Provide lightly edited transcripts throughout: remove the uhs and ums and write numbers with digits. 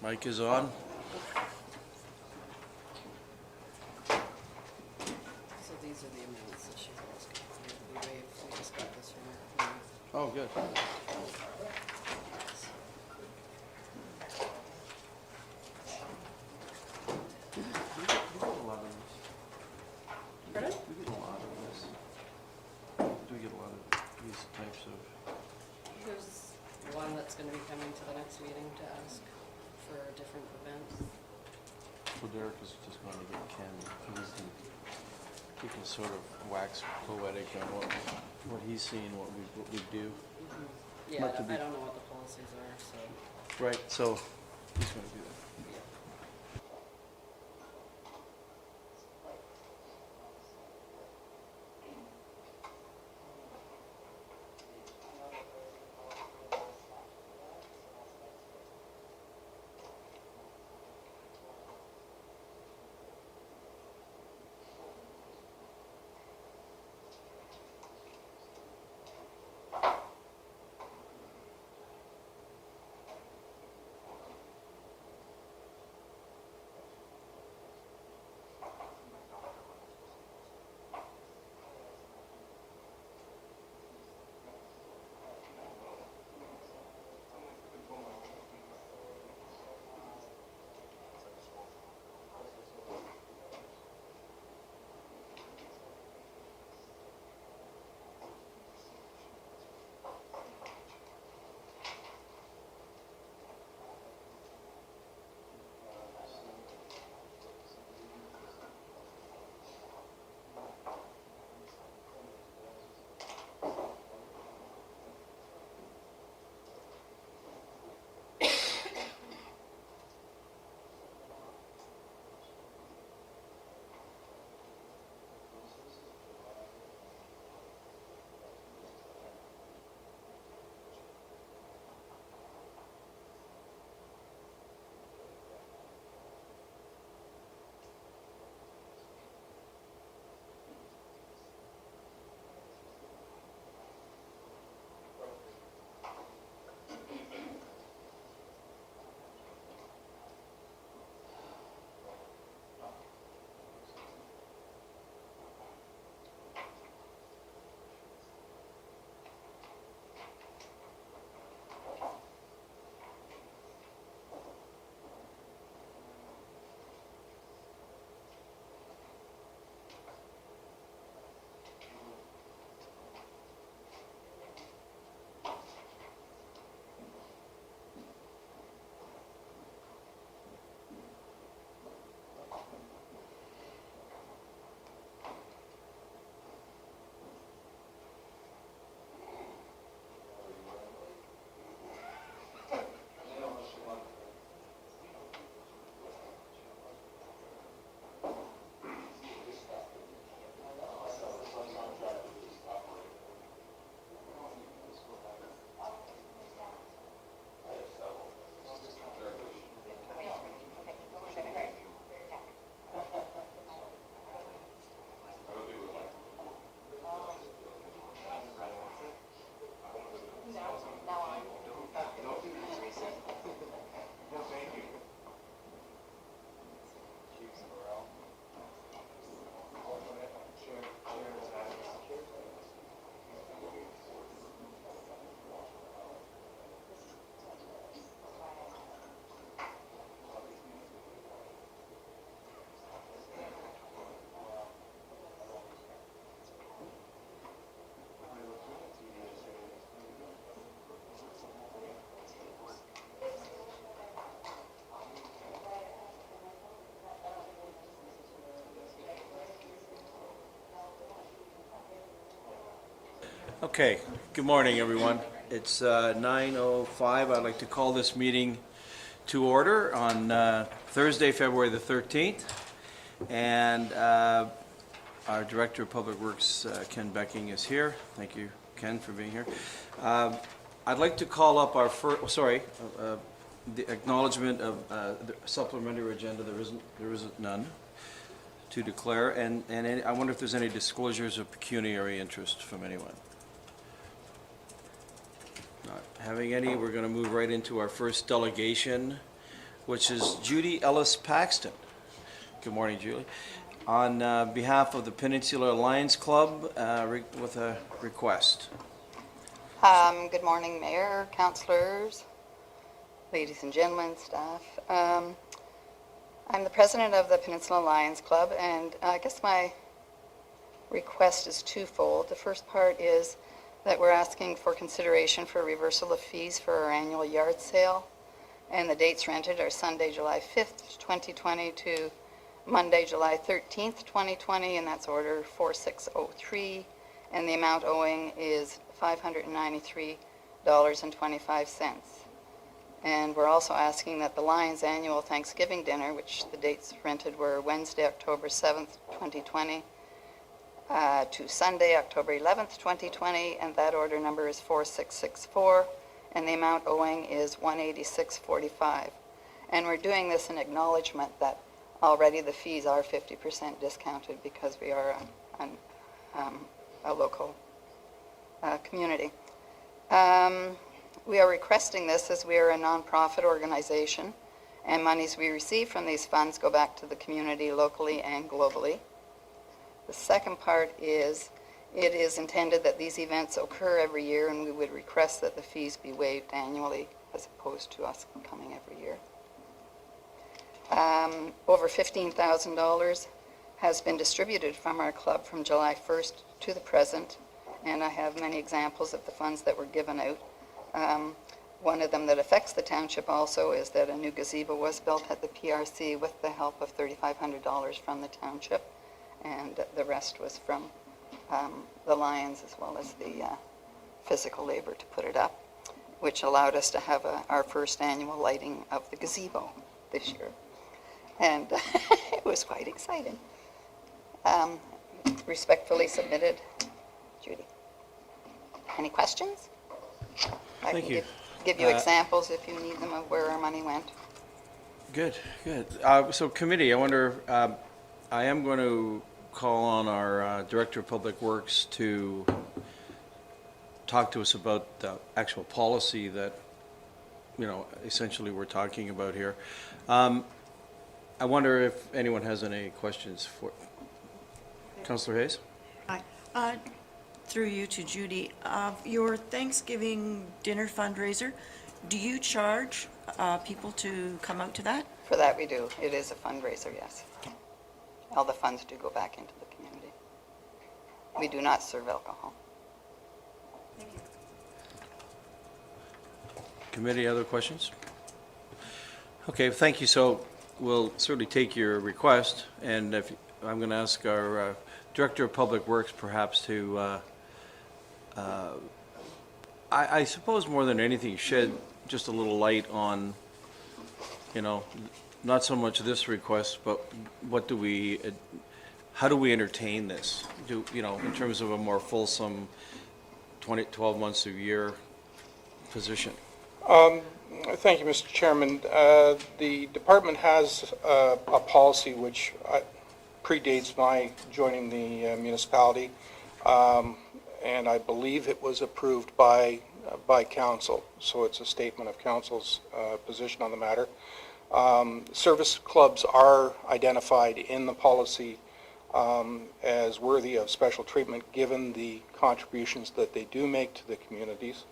Mic is on. So these are the amounts that she was asking. We waived, we just got this from her. Oh, good. We get a lot of this. Pardon? We get a lot of this. Do we get a lot of these types of? There's one that's gonna be coming to the next meeting to ask for a different event. Well, Derek is just going to get Ken. He can sort of wax poetic on what he's seeing, what we do. Yeah, Not to I be- don't know what the policies are, so. Right. So he's going to do that. Okay, good morning, everyone. It's 9:05. I'd like to call this meeting to order on Thursday, February the 13th. And our Director of Public Works, Ken Becking, is here. Thank you, Ken, for being here. I'd like to call up our first, the acknowledgement of the supplementary agenda. There isn't none to declare. And I wonder if there's any disclosures of pecuniary interest from anyone. Not having any, we're going to move right into our first delegation, which is Judy Ellis-Paxton. Good morning, Julie. On behalf of the Peninsula Lions Club, with a request. Good morning, Mayor, councillors, ladies and gentlemen, staff. I'm the president of the Peninsula Lions Club, and I guess my request is twofold. The first part is that we're asking for consideration for reversal of fees for our annual yard sale, and the dates rented are Sunday, July 5th, 2020 to Monday, July 13th, 2020, and that's order 4603, and the amount owing is $593.25. And we're also asking that the Lions annual Thanksgiving dinner, which the dates rented were Wednesday, October 7th, 2020, to Sunday, October 11th, 2020, and that order number is 4664, and the amount owing is $186.45. And we're doing this in acknowledgement that already the fees are 50% discounted because we are a local community. We are requesting this as we are a nonprofit organization, and monies we receive from these funds go back to the community locally and globally. The second part is it is intended that these events occur every year, and we would request that the fees be waived annually as opposed to us coming every year. Over $15,000 has been distributed from our club from July 1st to the present, and I have many examples of the funds that were given out. One of them that affects the township also is that a new gazebo was built at the PRC with the help of $3,500 from the township, and the rest was from the Lions as well as the physical labor to put it up, which allowed us to have our first annual lighting of the gazebo this year. And it was quite exciting. Respectfully submitted, Judy. Any questions? Thank you. Give you examples if you need them of where our money went. Good, good. So committee, I wonder, I am going to call on our Director of Public Works to talk to us about the actual policy that, essentially we're talking about here. I wonder if anyone has any questions for Councillor Hayes? Hi. Through you to Judy, your Thanksgiving dinner fundraiser, do you charge people to come out to that? For that we do. It is a fundraiser, yes. All the funds do go back into the community. We do not serve alcohol. Thank you. Committee, other questions? Okay, thank you. So we'll certainly take your request, and if I'm going to ask our Director of Public Works perhaps to, I suppose more than anything, shed just a little light on, not so much this request, but how do we entertain this? In terms of a more fulsome 12 months a year position? Thank you, Mr. Chairman. The department has a policy which predates my joining the municipality, and I believe it was approved by council, so it's a statement of council's position on the matter. Service clubs are identified in the policy as worthy of special treatment given the contributions that they do make to the communities.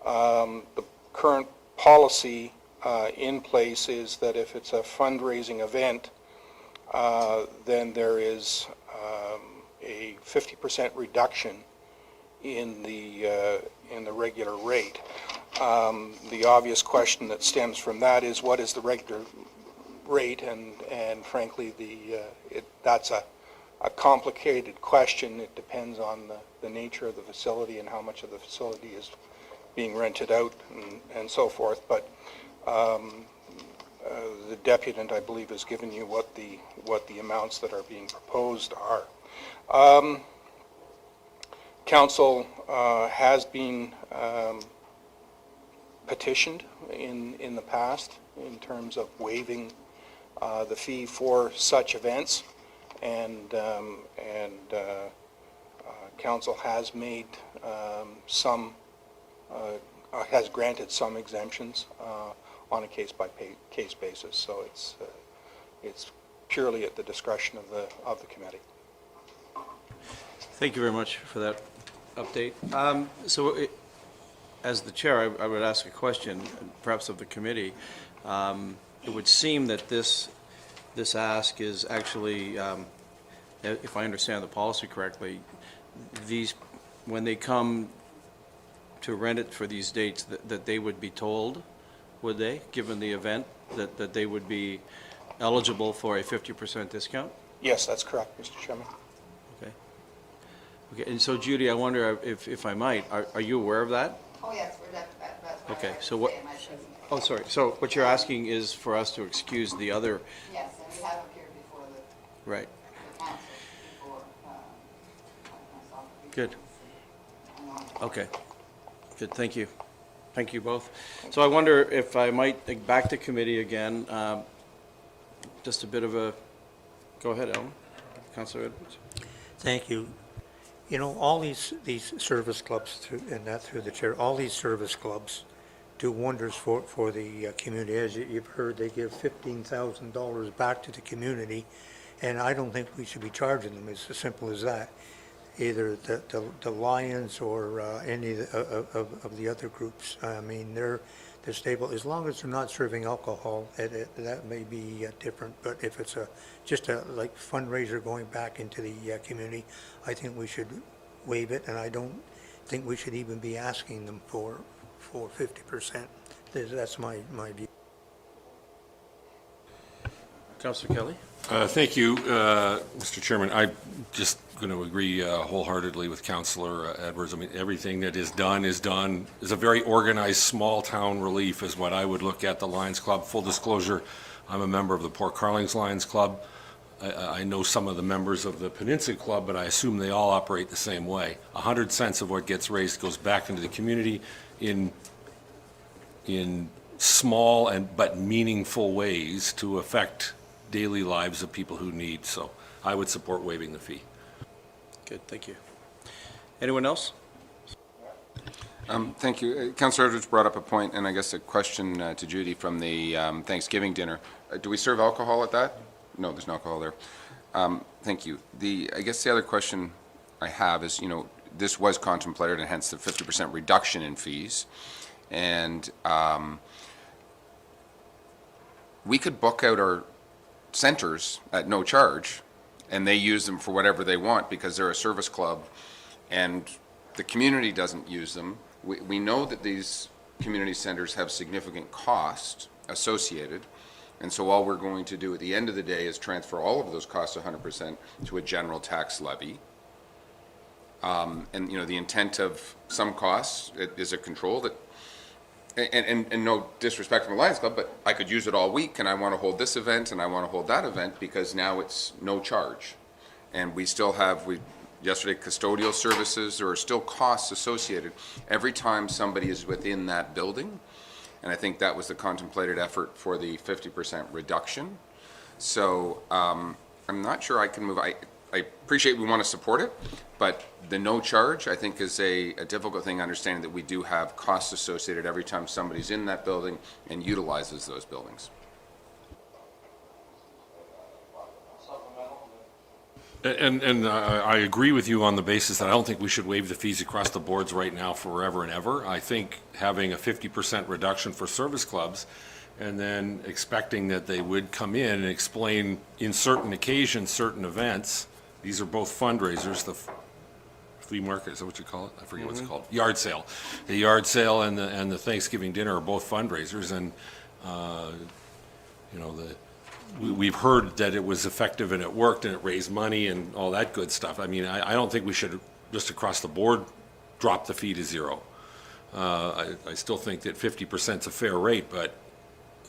The current policy in place is that if it's a fundraising event, then there is a 50% reduction in the regular rate. The obvious question that stems from that is what is the regular rate, and frankly that's a complicated question. It depends on the nature of the facility and how much of the facility is being rented out and so forth, but the deputant, I believe, has given you what the amounts that are being proposed are. Council has been petitioned in the past in terms of waiving the fee for such events, and Council has made has granted some exemptions on a case-by-case basis. So it's purely at the discretion of the committee. Thank you very much for that update. As the chair, I would ask a question, perhaps of the committee. It would seem that this ask is actually, if I understand the policy correctly, when they come to rent it for these dates, that they would be told, would they, given the event, that they would be eligible for a 50% discount? Yes, that's correct, Mr. Chairman. Okay, and so Judy, I wonder if I might, are you aware of that? Oh, yes, that's what Okay, I like so to what- say in my presentation. Oh, sorry, so what you're asking is for us to excuse the other, Yes, and we have appeared before the right, council, before myself. good. Okay, good, thank you. Thank you both. So I wonder if I might, back to committee again, just a bit of a, go ahead, Ellen, Councillor Edwards. Thank you. You know, all these service clubs, through the chair, all these service clubs do wonders for the community. As you've heard, they give $15,000 back to the community, and I don't think we should be charging them. It's as simple as that. Either the Lions or any of the other groups. I mean, they're stable. As long as they're not serving alcohol, that may be different. But if it's just a like fundraiser going back into the community, I think we should waive it, and I don't think we should even be asking them for 50%. That's my view. Councillor Kelly? Thank you, Mr. Chairman. I'm just going to agree wholeheartedly with Councillor Edwards. I mean, everything that is done is a very organized small-town relief is what I would look at the Lions Club. Full disclosure, I'm a member of the Port Carlings Lions Club. I know some of the members of the Peninsula Club, but I assume they all operate the same way. 100 cents of what gets raised goes back into the community in small but meaningful ways to affect daily lives of people who need. So I would support waiving the fee. Good, thank you. Anyone else? Thank you. Councillor Edwards brought up a point, and I guess a question to Judy from the Thanksgiving dinner. Do we serve alcohol at that? No, there's no alcohol there. Thank you. I guess the other question I have is, this was contemplated, and hence the 50% reduction in fees. And we could book out our centers at no charge, and they use them for whatever they want because they're a service club, and the community doesn't use them. We know that these community centers have significant cost associated, and so all we're going to do at the end of the day is transfer all of those costs 100% to a general tax levy. And the intent of some costs is a control that, and no disrespect from the Lions Club, but I could use it all week, and I want to hold this event and I want to hold that event because now it's no charge. And we still have, yesterday, custodial services, there are still costs associated every time somebody is within that building. And I think that was the contemplated effort for the 50% reduction. So I'm not sure I can move. I appreciate we want to support it, but the no charge, I think, is a difficult thing, understanding that we do have costs associated every time somebody's in that building and utilizes those buildings. And I agree with you on the basis that I don't think we should waive the fees across the boards right now forever and ever. I think having a 50% reduction for service clubs and then expecting that they would come in and explain in certain occasions, certain events, these are both fundraisers, the flea market, is that what you call it? I forget what it's called. Yard sale. The yard sale and the Thanksgiving dinner are both fundraisers, and we've heard that it was effective and it worked and it raised money and all that good stuff. I mean, I don't think we should just across the board drop the fee to zero. I still think that 50% is a fair rate, but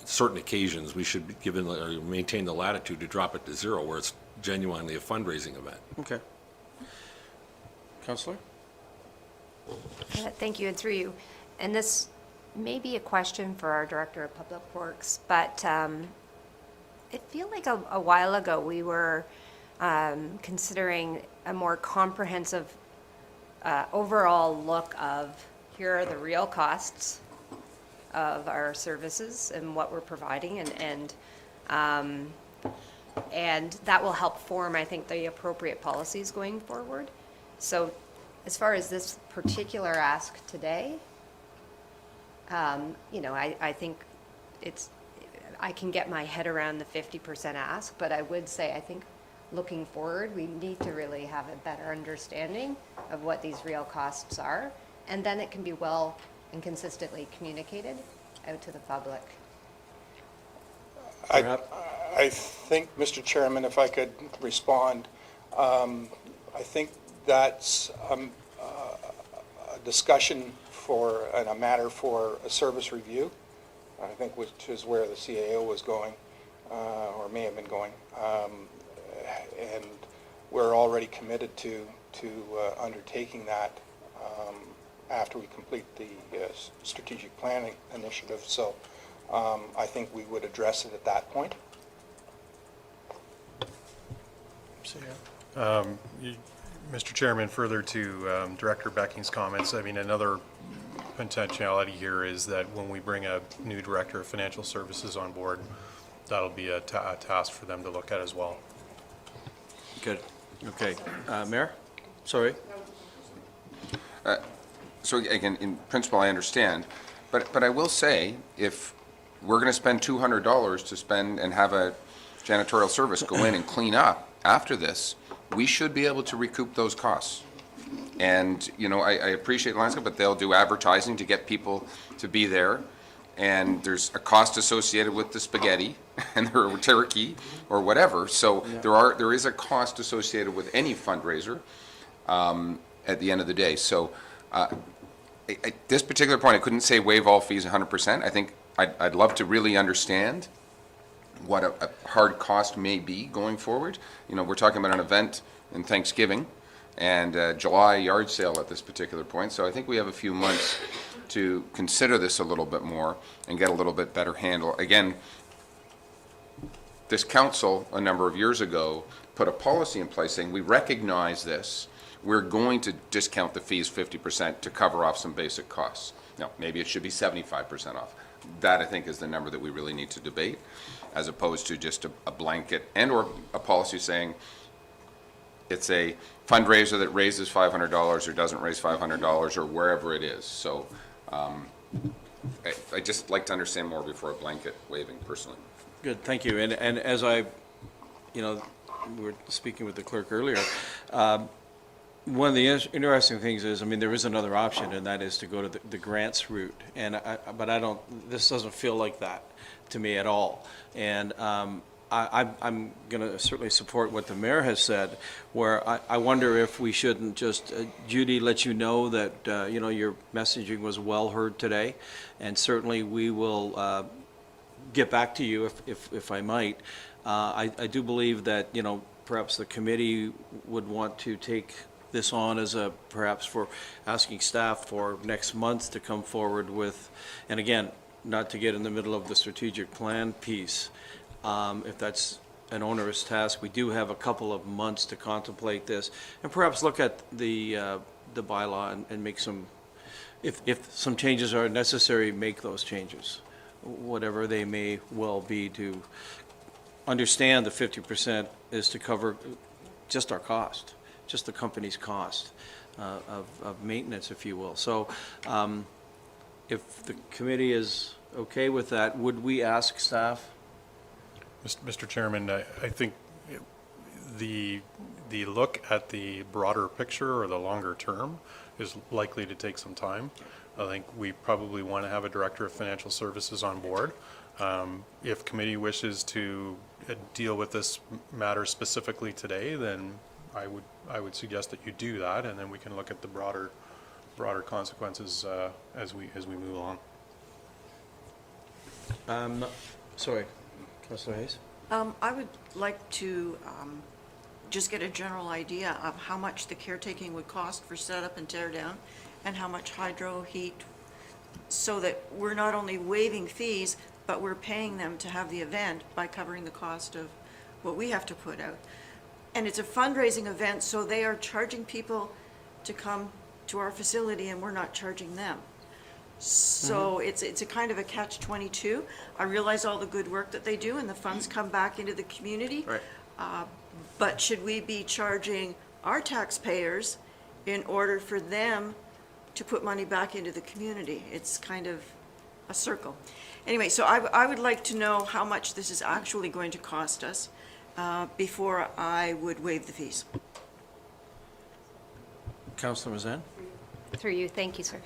certain occasions we should be given or maintain the latitude to drop it to zero where it's genuinely a fundraising event. Okay. Councillor? Thank you, and through you. And this may be a question for our Director of Public Works, but I feel like a while ago we were considering a more comprehensive overall look of here are the real costs of our services and what we're providing, and that will help form, I think, the appropriate policies going forward. So as far as this particular ask today, I think I can get my head around the 50% ask, but I would say, I think, looking forward, we need to really have a better understanding of what these real costs are, and then it can be well and consistently communicated out to the public. I think, Mr. Chairman, if I could respond, I think that's a discussion and a matter for a service review, I think, which is where the CAO was going, or may have been going. And we're already committed to undertaking that after we complete the strategic planning initiative. So I think we would address it at that point. Mr. Chairman, further to Director Becking's comments, I mean, another potentiality here is that when we bring a new Director of Financial Services on board, that'll be a task for them to look at as well. Good. Okay. Mayor? Sorry. So again, in principle, I understand, but I will say, if we're going to spend $200 to spend and have a janitorial service go in and clean up after this, we should be able to recoup those costs. And, I appreciate Lions Club, but they'll do advertising to get people to be there. And there's a cost associated with the spaghetti and the turkey or whatever. So there is a cost associated with any fundraiser at the end of the day. So at this particular point, I couldn't say waive all fees 100%. I think I'd love to really understand what a hard cost may be going forward. We're talking about an event in Thanksgiving and July yard sale at this particular point. So I think we have a few months to consider this a little bit more and get a little bit better handle. Again, this council a number of years ago put a policy in place saying we recognize this. We're going to discount the fees 50% to cover off some basic costs. Now, maybe it should be 75% off. That, I think, is the number that we really need to debate, as opposed to just a blanket and/or a policy saying it's a fundraiser that raises $500 or doesn't raise $500 or wherever it is. So I just like to understand more before a blanket waiving, personally. Good, thank you. And as we were speaking with the clerk earlier, one of the interesting things is, there is another option, and that is to go to the grants route. But this doesn't feel like that to me at all. And I'm going to certainly support what the mayor has said, where I wonder if we shouldn't just, Judy, let you know that, your messaging was well heard today. And certainly we will get back to you if I might. I do believe that, perhaps the committee would want to take this on as perhaps for asking staff for next month to come forward with, and again, not to get in the middle of the strategic plan piece. If that's an onerous task, we do have a couple of months to contemplate this and perhaps look at the bylaw and make some, if some changes are necessary, make those changes, whatever they may well be, to understand the 50% is to cover just our cost, just the company's cost of maintenance, if you will. So if the committee is okay with that, would we ask staff? Mr. Chairman, I think the look at the broader picture or the longer term is likely to take some time. I think we probably want to have a Director of Financial Services on board. If committee wishes to deal with this matter specifically today, then I would suggest that you do that, and then we can look at the broader consequences as we move along. Sorry, Councilor Hayes. I would like to just get a general idea of how much the caretaking would cost for setup and tear down, and how much hydro, heat, so that we're not only waiving fees, but we're paying them to have the event by covering the cost of what we have to put out. And it's a fundraising event, so they are charging people to come to our facility, and we're not charging them. So it's a kind of a catch-22. I realize all the good work that they do and the funds come back into the community. Right. But should we be charging our taxpayers in order for them to put money back into the community? It's kind of a circle. Anyway, so I would like to know how much this is actually going to cost us before I would waive the fees. Councillor Mazan? Through you, thank you, sir,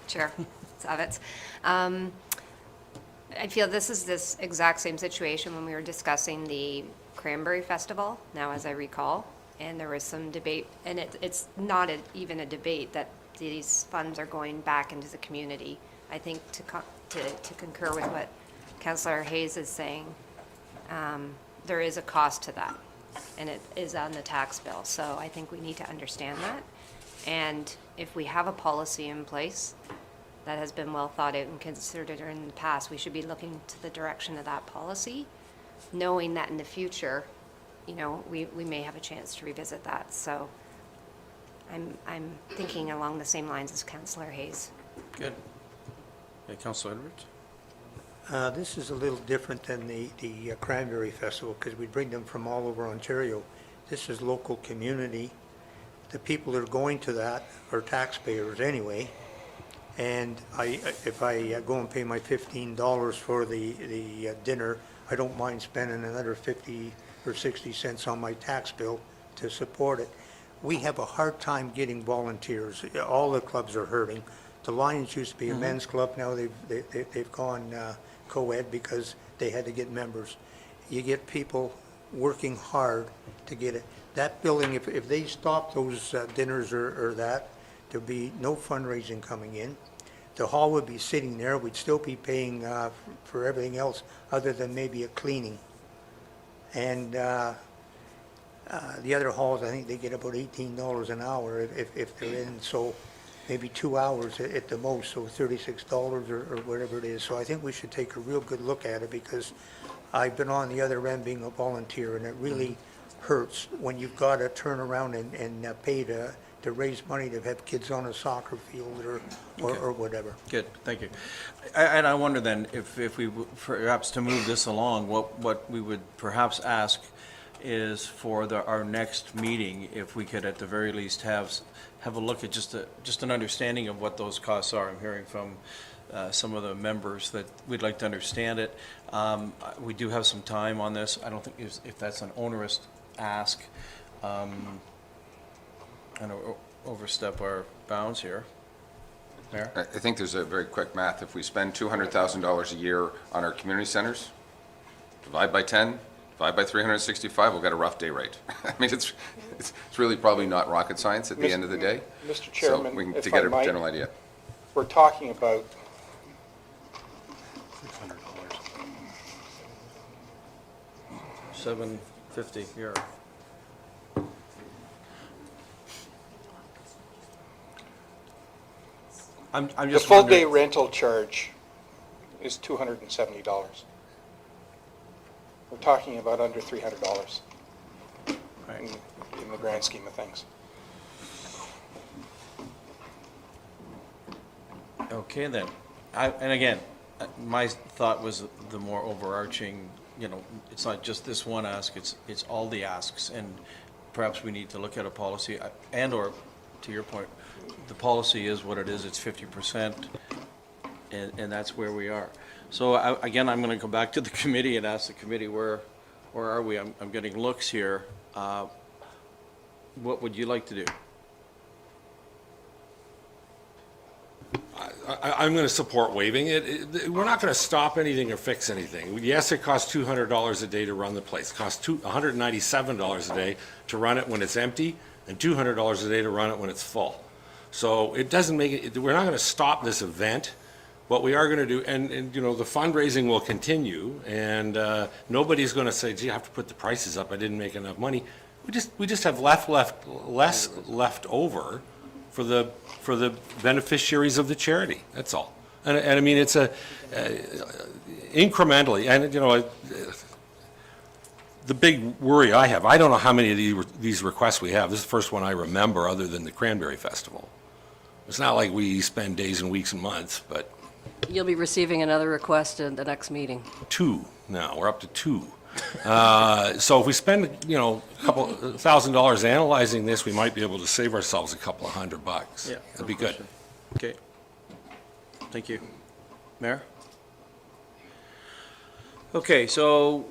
Chair Savitz. I feel this is this exact same situation when we were discussing the Cranberry Festival, now as I recall, and there was some debate, and it's not even a debate that these funds are going back into the community. I think to concur with what Councillor Hayes is saying, there is a cost to that, and it is on the tax bill. So I think we need to understand that. And if we have a policy in place that has been well thought out and considered in the past, we should be looking to the direction of that policy, knowing that in the future, you know, we may have a chance to revisit that. So I'm thinking along the same lines as Councillor Hayes. Good. Okay, Councillor Edwards? This is a little different than the Cranberry Festival, because we bring them from all over Ontario. This is local community. The people that are going to that are taxpayers anyway. And if I go and pay my $15 for the dinner, I don't mind spending another 50 or 60 cents on my tax bill to support it. We have a hard time getting volunteers. All the clubs are hurting. The Lions used to be a men's club. Now they've gone co-ed because they had to get members. You get people working hard to get it. That building, if they stop those dinners or that, there'd be no fundraising coming in. The hall would be sitting there. We'd still be paying for everything else other than maybe a cleaning. And the other halls, I think they get about $18 an hour if they're in. So maybe 2 hours at the most, so $36 or whatever it is. So I think we should take a real good look at it, because I've been on the other end being a volunteer, and it really hurts when you've got to turn around and pay to raise money to have kids on a soccer field or whatever. Good, thank you. And I wonder then, if we, perhaps to move this along, what we would perhaps ask is for our next meeting, if we could at the very least have a look at just an understanding of what those costs are. I'm hearing from some of the members that we'd like to understand it. We do have some time on this. I don't think if that's an onerous ask, and overstep our bounds here. Mayor? I think there's a very quick math. If we spend $200,000 a year on our community centers, divide by 10, divide by 365, we'll get a rough day rate. I mean, it's really probably not rocket science at the end of the day. Mr. Chairman, so we can, if to get I a might, general idea. we're talking about $750 here. I'm the just full day wondering- rental charge is $270. We're talking about under $300 Right. in the grand scheme of things. Okay, then. And again, my thought was the more overarching, you know, it's not just this one ask, it's all the asks, and perhaps we need to look at a policy, and/or, to your point, the policy is what it is, it's 50%, and that's where we are. So again, I'm going to go back to the committee and ask the committee, where are we? I'm getting looks here. What would you like to do? I'm going to support waiving it. We're not going to stop anything or fix anything. Yes, it costs $200 a day to run the place. It costs $197 a day to run it when it's empty, and $200 a day to run it when it's full. So it doesn't make it, we're not going to stop this event. What we are going to do, and you know, the fundraising will continue, and nobody's going to say, gee, I have to put the prices up, I didn't make enough money. We just have less left over for the beneficiaries of the charity. That's all. And I mean, it's incrementally, and you know, the big worry I have, I don't know how many of these requests we have. This is the first one I remember other than the Cranberry Festival. It's not like we spend days and weeks and months, but You'll be receiving another request at the next meeting. 2 now, we're up to 2. So if we spend, a couple $1,000 analyzing this, we might be able to save ourselves a couple of $100. Yeah. That'd be good. Okay. Thank you. Mayor? Okay, so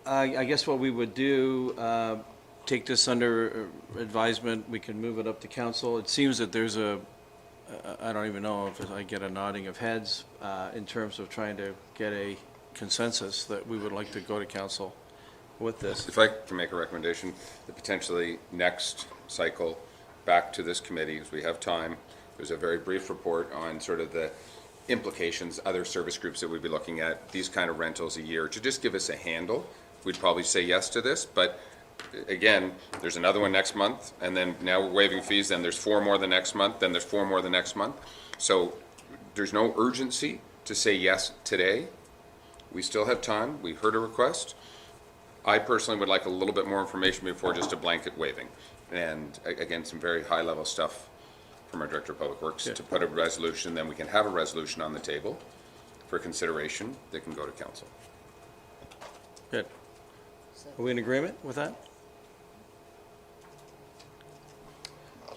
I guess what we would do, take this under advisement, we can move it up to council. It seems that there's I don't even know if I get a nodding of heads in terms of trying to get a consensus that we would like to go to council with this. If I can make a recommendation, that potentially next cycle, back to this committee, as we have time, there's a very brief report on sort of the implications, other service groups that we'd be looking at, these kind of rentals a year, to just give us a handle. We'd probably say yes to this, but again, there's another one next month, and then now we're waiving fees, then there's 4 more the next month, then there's 4 more the next month. So there's no urgency to say yes today. We still have time. We've heard a request. I personally would like a little bit more information before just a blanket waiving. And again, some very high-level stuff from our Director of Public Works to put a resolution, then we can have a resolution on the table for consideration that can go to council. Good. Are we in agreement with that?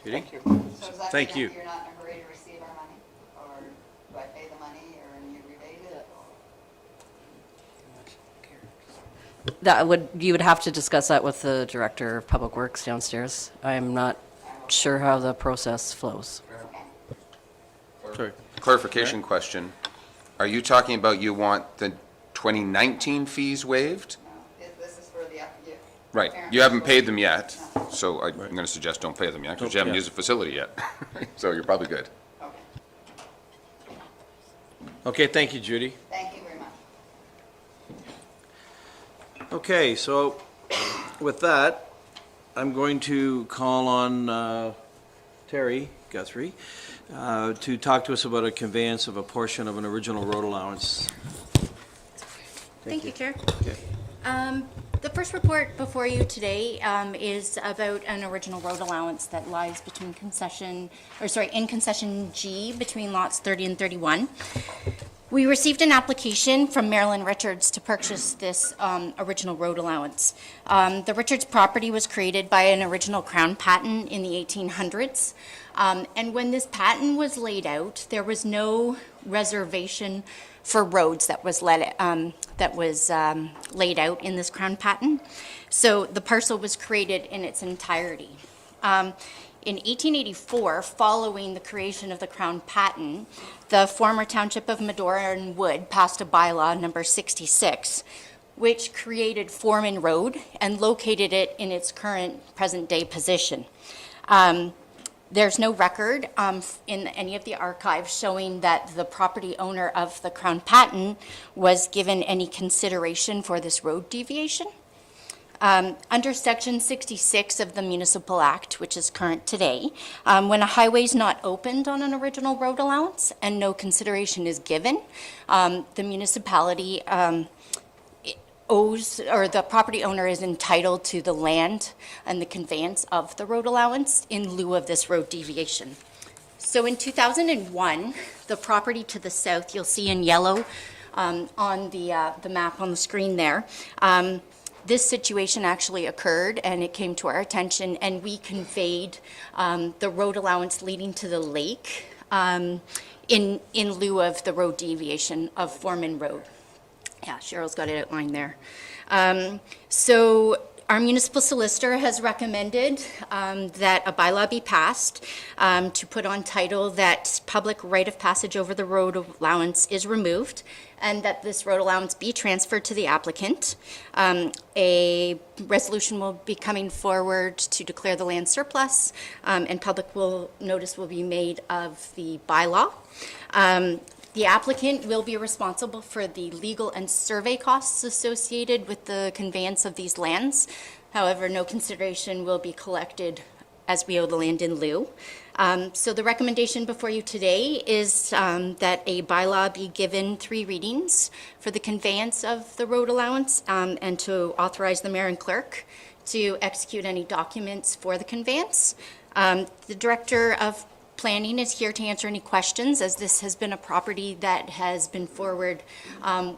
Judy? Thank you. So does that Thank mean you. that you're not in a hurry to receive our money? Or do I pay the money or you rebate it? You would have to discuss that with the Director of Public Works downstairs. I'm not sure how the process flows. Sorry. Clarification question. Are you talking about you want the 2019 fees waived? This is for the, Right. You haven't paid them yet, so I'm going to suggest don't pay them yet, because you haven't Yeah. used the facility yet. So you're probably good. Okay, Okay, thank you, Judy. thank you very much. Okay, so with that, I'm going to call on Terry Guthrie to talk to us about a conveyance of a portion of an original road allowance. Thank you, Chair. Okay. The first report before you today is about an original road allowance that lies between in Concession G between lots 30 and 31. We received an application from Marilyn Richards to purchase this original road allowance. The Richards property was created by an original crown patent in the 1800s. And when this patent was laid out, there was no reservation for roads that was laid out in this crown patent. So the parcel was created in its entirety. In 1884, following the creation of the crown patent, the former township of Medora and Wood passed a bylaw number 66, which created Foreman Road and located it in its current present-day position. There's no record in any of the archives showing that the property owner of the crown patent was given any consideration for this road deviation. Under Section 66 of the Municipal Act, which is current today, when a highway is not opened on an original road allowance and no consideration is given, the municipality owes, or the property owner is entitled to the land and the conveyance of the road allowance in lieu of this road deviation. So in 2001, the property to the south, you'll see in yellow on the map on the screen there, this situation actually occurred and it came to our attention and we conveyed the road allowance leading to the lake in lieu of the road deviation of Foreman Road. Yeah, Cheryl's got it outlined there. So our municipal solicitor has recommended that a bylaw be passed to put on title that public right of passage over the road allowance is removed and that this road allowance be transferred to the applicant. A resolution will be coming forward to declare the land surplus and public notice will be made of the bylaw. The applicant will be responsible for the legal and survey costs associated with the conveyance of these lands. However, no consideration will be collected as we owe the land in lieu. So the recommendation before you today is that a bylaw be given 3 readings for the conveyance of the road allowance and to authorize the mayor and clerk to execute any documents for the conveyance. The Director of Planning is here to answer any questions, as this has been a property that has been forward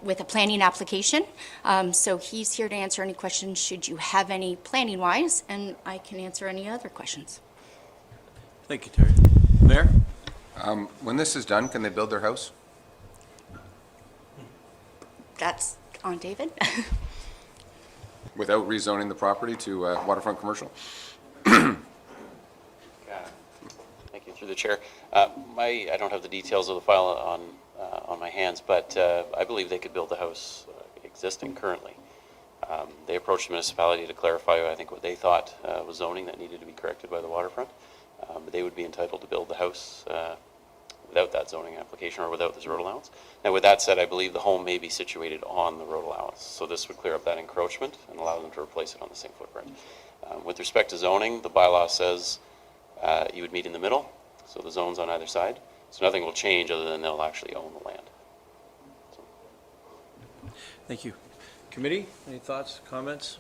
with a planning application. So he's here to answer any questions should you have any planning-wise, and I can answer any other questions. Thank you, Terry. Mayor? When this is done, can they build their house? That's on David. Without rezoning the property to waterfront commercial? Thank you, through the chair. I don't have the details of the file on my hands, but I believe they could build the house existing currently. They approached the municipality to clarify, I think, what they thought was zoning that needed to be corrected by the waterfront. But they would be entitled to build the house without that zoning application or without this road allowance. Now, with that said, I believe the home may be situated on the road allowance, so this would clear up that encroachment and allow them to replace it on the same footprint. With respect to zoning, the bylaw says you would meet in the middle, so the zones on either side. So nothing will change other than they'll actually own the land. Thank you. Committee, any thoughts, comments?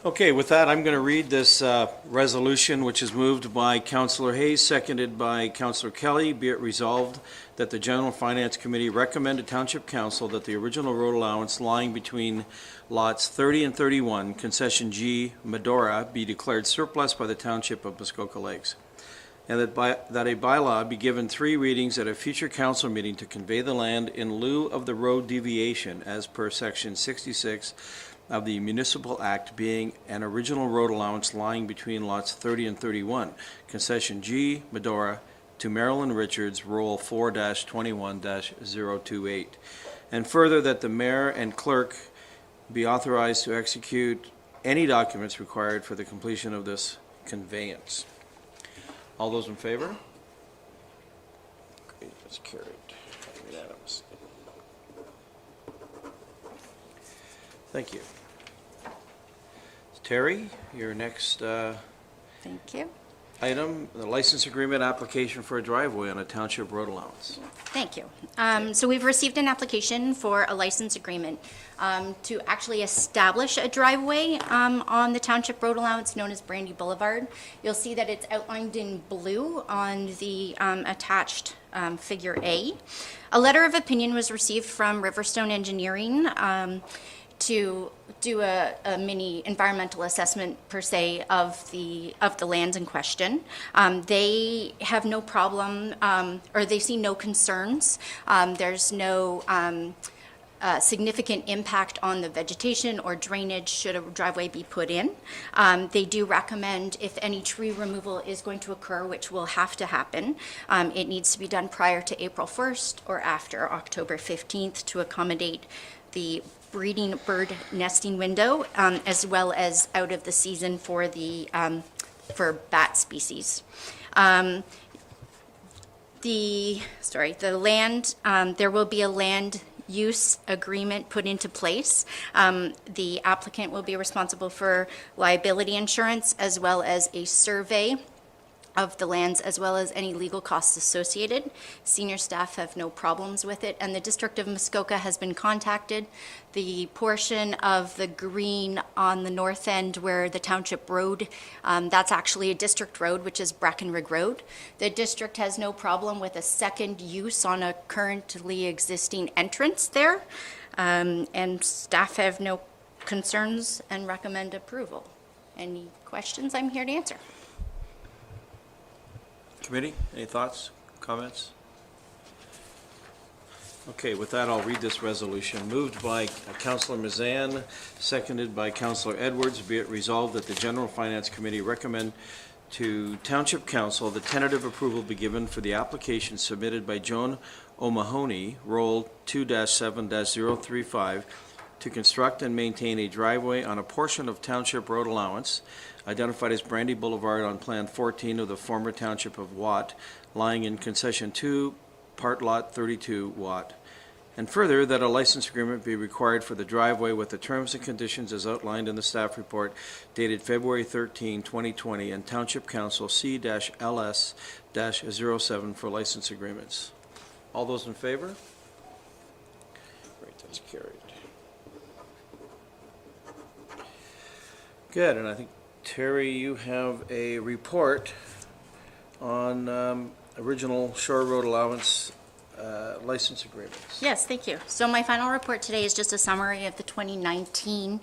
Okay, with that, I'm going to read this resolution, which is moved by Councillor Hayes, seconded by Councillor Kelly. Be it resolved that the General Finance Committee recommend to Township Council that the original road allowance lying between lots 30 and 31, Concession G, Medora, be declared surplus by the Township of Muskoka Lakes, and that a bylaw be given 3 readings at a future council meeting to convey the land in lieu of the road deviation as per Section 66 of the Municipal Act, being an original road allowance lying between lots 30 and 31, Concession G, Medora, to Marilyn Richards, Roll 4-21-028. And further, that the mayor and clerk be authorized to execute any documents required for the completion of this conveyance. All those in favor? Great, that's carried. Unanimous. Thank you. Terry, your next Thank you. item, the license agreement application for a driveway on a township road allowance. Thank you. So we've received an application for a license agreement to actually establish a driveway on the township road allowance known as Brandy Boulevard. You'll see that it's outlined in blue on the attached figure A. A letter of opinion was received from Riverstone Engineering to do a mini environmental assessment per se of the lands in question. They have no problem, or they see no concerns. There's no significant impact on the vegetation or drainage should a driveway be put in. They do recommend if any tree removal is going to occur, which will have to happen, it needs to be done prior to April 1st or after October 15th to accommodate the breeding bird nesting window, as well as out of the season for the for bat species. The land, there will be a land use agreement put into place. The applicant will be responsible for liability insurance as well as a survey of the lands, as well as any legal costs associated. Senior staff have no problems with it, and the District of Muskoka has been contacted. The portion of the green on the north end where the township road, that's actually a district road, which is Breckenridge Road. The district has no problem with a second use on a currently existing entrance there, and staff have no concerns and recommend approval. Any questions? I'm here to answer. Committee, any thoughts, comments? Okay, with that, I'll read this resolution. Moved by Councillor Mazan, seconded by Councillor Edwards. Be it resolved that the General Finance Committee recommend to Township Council the tentative approval be given for the application submitted by Joan O'Mahony, Roll 2-7-035, to construct and maintain a driveway on a portion of Township Road Allowance identified as Brandy Boulevard on Plan 14 of the former Township of Watt, lying in Concession 2, Part Lot 32, Watt. And further, that a license agreement be required for the driveway with the terms and conditions as outlined in the staff report dated February 13, 2020, and Township Council C-LS-07 for license agreements. All those in favor? Great, that's carried. Good, and I think, Terry, you have a report on original shore road allowance license agreements. Yes, thank you. So my final report today is just a summary of the 2019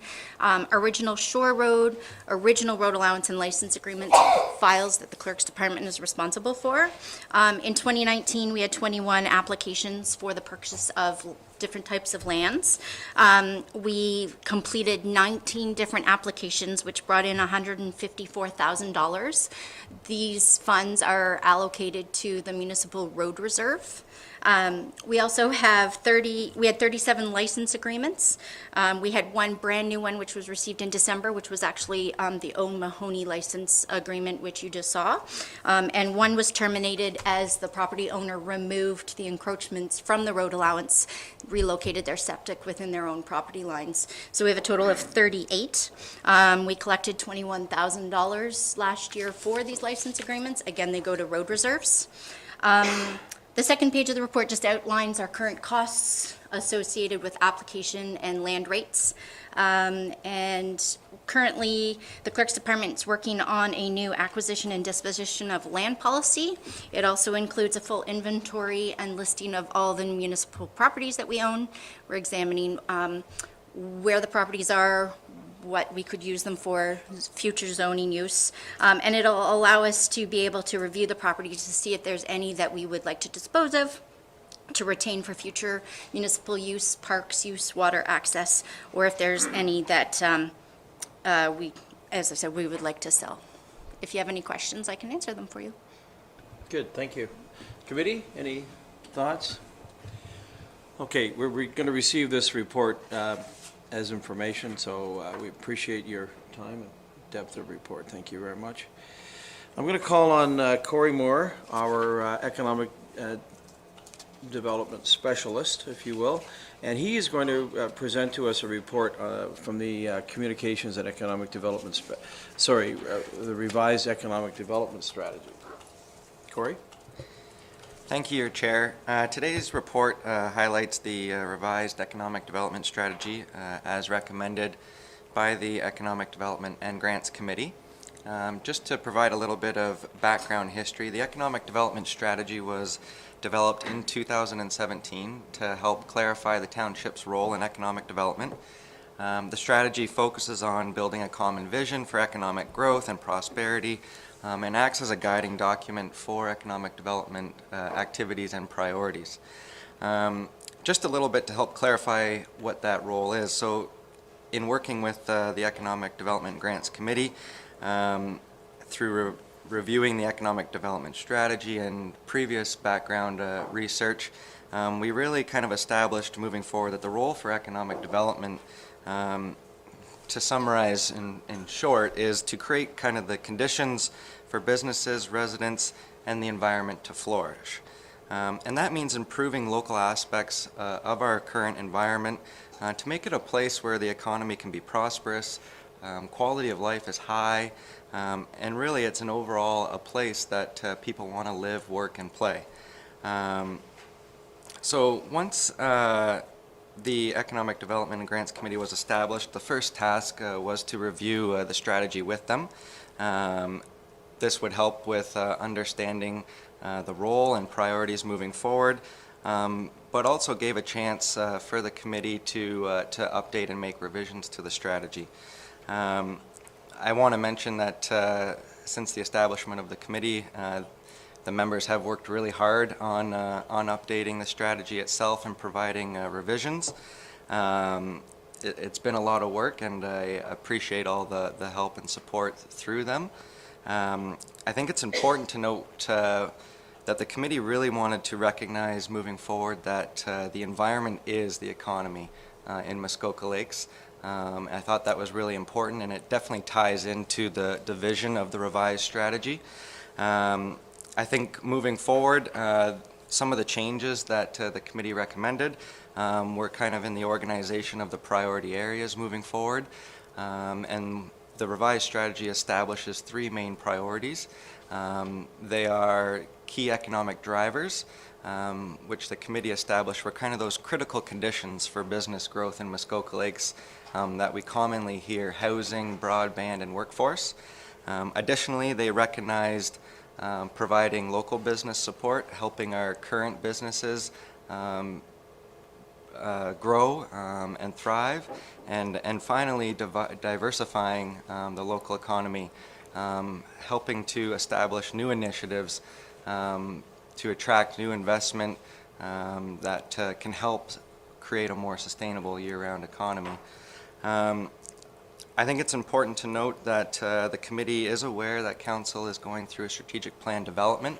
original shore road, original road allowance and license agreement files that the Clerk's Department is responsible for. In 2019, we had 21 applications for the purchase of different types of lands. We completed 19 different applications, which brought in $154,000. These funds are allocated to the municipal road reserve. We also have we had 37 license agreements. We had one brand new one which was received in December, which was actually the O'Mahony license agreement, which you just saw. And one was terminated as the property owner removed the encroachments from the road allowance, relocated their septic within their own property lines. So we have a total of 38. We collected $21,000 last year for these license agreements. Again, they go to road reserves. The second page of the report just outlines our current costs associated with application and land rates. And currently, the Clerk's Department is working on a new acquisition and disposition of land policy. It also includes a full inventory and listing of all the municipal properties that we own. We're examining where the properties are, what we could use them for, future zoning use. And it'll allow us to be able to review the properties to see if there's any that we would like to dispose of, to retain for future municipal use, parks use, water access, or if there's any that we, as I said, we would like to sell. If you have any questions, I can answer them for you. Good, thank you. Committee, any thoughts? Okay, we're going to receive this report as information, so we appreciate your time and depth of report. Thank you very much. I'm going to call on Corey Moore, our economic development specialist, if you will, and he is going to present to us a report from the Communications and Economic Development, the revised Economic Development Strategy. Corey? Thank you, Your Chair. Today's report highlights the revised economic development strategy as recommended by the Economic Development and Grants Committee. Just to provide a little bit of background history, the economic development strategy was developed in 2017 to help clarify the township's role in economic development. The strategy focuses on building a common vision for economic growth and prosperity, and acts as a guiding document for economic development activities and priorities. Just a little bit to help clarify what that role is. So in working with the Economic Development Grants Committee, through reviewing the economic development strategy and previous background research, we really kind of established moving forward that the role for economic development, to summarize in short, is to create kind of the conditions for businesses, residents, and the environment to flourish. And that means improving local aspects of our current environment to make it a place where the economy can be prosperous, quality of life is high, and really it's an overall a place that people want to live, work, and play. So once the Economic Development and Grants Committee was established, the first task was to review the strategy with them. This would help with understanding the role and priorities moving forward, but also gave a chance for the committee to update and make revisions to the strategy. I want to mention that since the establishment of the committee, the members have worked really hard on updating the strategy itself and providing revisions. It's been a lot of work, and I appreciate all the help and support through them. I think it's important to note that the committee really wanted to recognize moving forward that the environment is the economy in Muskoka Lakes. I thought that was really important, and it definitely ties into the vision of the revised strategy. I think moving forward, some of the changes that the committee recommended were kind of in the organization of the priority areas moving forward. And the revised strategy establishes three main priorities. They are key economic drivers, which the committee established were kind of those critical conditions for business growth in Muskoka Lakes that we commonly hear: housing, broadband, and workforce. Additionally, they recognized providing local business support, helping our current businesses grow and thrive, and finally diversifying the local economy, helping to establish new initiatives to attract new investment that can help create a more sustainable year-round economy. I think it's important to note that the committee is aware that council is going through a strategic plan development.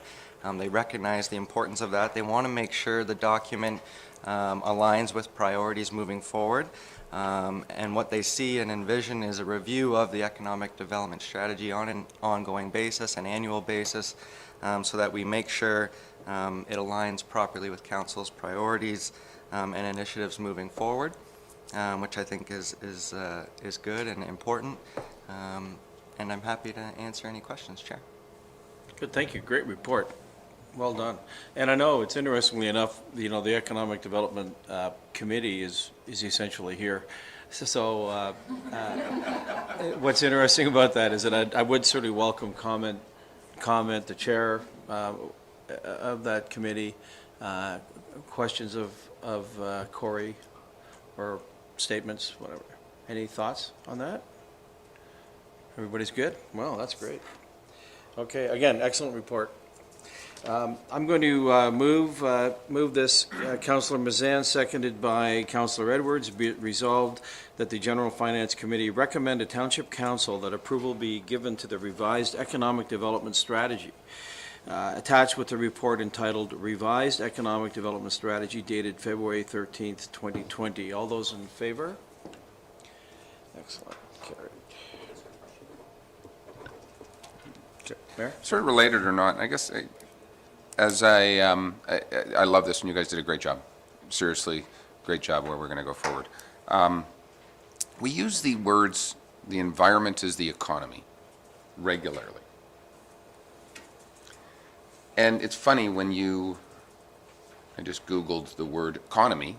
They recognize the importance of that. They want to make sure the document aligns with priorities moving forward. And what they see and envision is a review of the economic development strategy on an ongoing basis, an annual basis, so that we make sure it aligns properly with council's priorities and initiatives moving forward, which I think is good and important. And I'm happy to answer any questions, Chair. Good, thank you. Great report. Well done. And I know, it's interestingly enough, you know, the Economic Development Committee is essentially here. So what's interesting about that is that I would certainly welcome comment, the chair of that committee, questions of Corey, or statements, whatever. Any thoughts on that? Everybody's good? Well, that's great. Okay, again, excellent report. I'm going to move this, Councillor Mazan, seconded by Councillor Edwards. Be it resolved that the General Finance Committee recommend to Township Council that approval be given to the revised economic development strategy attached with the report entitled Revised Economic Development Strategy dated February 13th, 2020. All those in favor? Excellent. Carried. Mayor? Sort of related or not, I guess, I love this, and you guys did a great job. Seriously, great job where we're going to go forward. We use the words, the environment is the economy, regularly. And it's funny when I just Googled the word economy,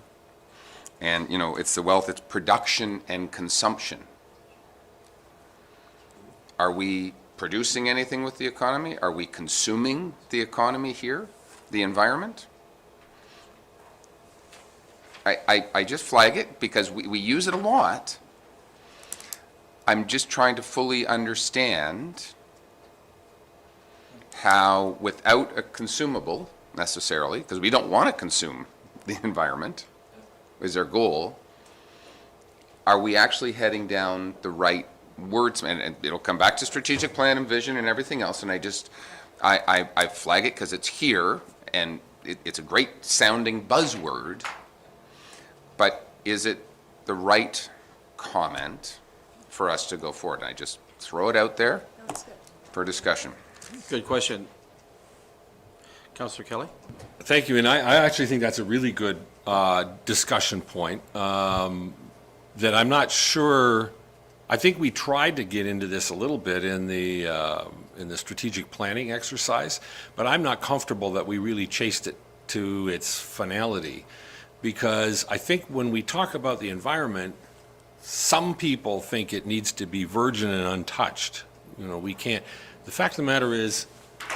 and, you know, it's the wealth, it's production and consumption. Are we producing anything with the economy? Are we consuming the economy here, the environment? I just flag it because we use it a lot. I'm just trying to fully understand how, without a consumable necessarily, because we don't want to consume the environment, is our goal, are we actually heading down the right words? And it'll come back to strategic plan and vision and everything else, and I flag it because it's here, and it's a great sounding buzzword, but is it the right comment for us to go forward? And I just throw it out there for discussion. Good question. Councillor Kelly? Thank you, and I actually think that's a really good discussion point that I'm not sure. I think we tried to get into this a little bit in the strategic planning exercise, but I'm not comfortable that we really chased it to its finality, because I think when we talk about the environment, some people think it needs to be virgin and untouched. You know, we can't. The fact of the matter is,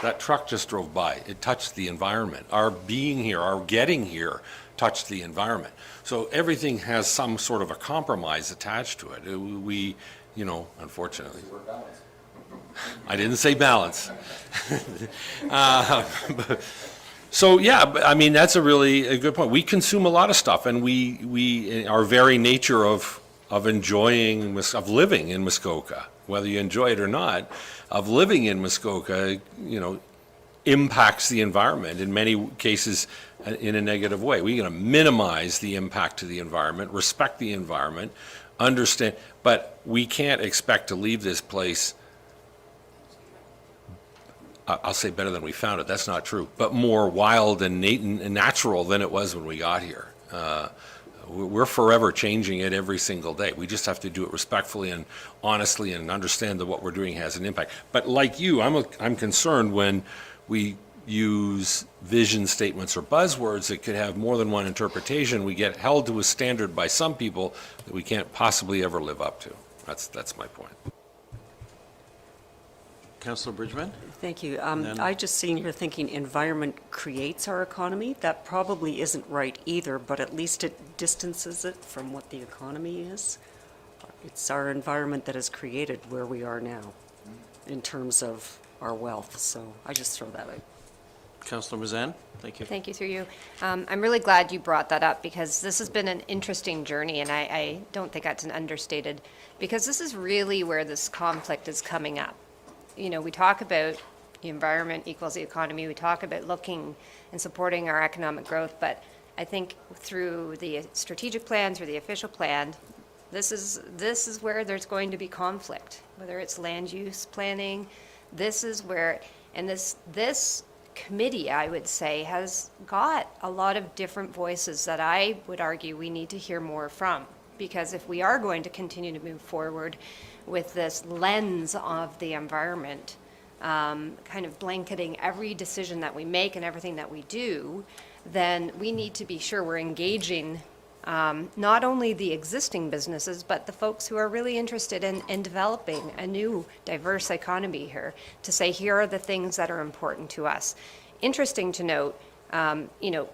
that truck just drove by. It touched the environment. Our being here, our getting here, touched the environment. So everything has some sort of a compromise attached to it. We, you know, unfortunately. I didn't say balance. So yeah, I mean, that's a really good point. We consume a lot of stuff, and we our very nature of enjoying, of living in Muskoka, whether you enjoy it or not, of living in Muskoka, you know, impacts the environment in many cases in a negative way. We're going to minimize the impact to the environment, respect the environment, understand, but we can't expect to leave this place, I'll say better than we found it, that's not true, but more wild and natural than it was when we got here. We're forever changing it every single day. We just have to do it respectfully and honestly and understand that what we're doing has an impact. But like you, I'm concerned when we use vision statements or buzzwords that could have more than one interpretation. We get held to a standard by some people that we can't possibly ever live up to. That's my point. Councillor Bridgman? Thank you. then- I just seen you're thinking environment creates our economy. That probably isn't right either, but at least it distances it from what the economy is. It's our environment that has created where we are now in terms of our wealth, so I just throw that out. Councillor Mazan? Thank you. Thank you, through you. I'm really glad you brought that up because this has been an interesting journey, and I don't think that's an understated, because this is really where this conflict is coming up. You know, we talk about the environment equals the economy, we talk about looking and supporting our economic growth, but I think through the strategic plan, through the official plan, this is where there's going to be conflict, whether it's land use planning. This is where, and this committee, I would say, has got a lot of different voices that I would argue we need to hear more from. Because if we are going to continue to move forward with this lens of the environment, kind of blanketing every decision that we make and everything that we do, then we need to be sure we're engaging not only the existing businesses, but the folks who are really interested in developing a new diverse economy here, to say, here are the things that are important to us. Interesting to note, you know,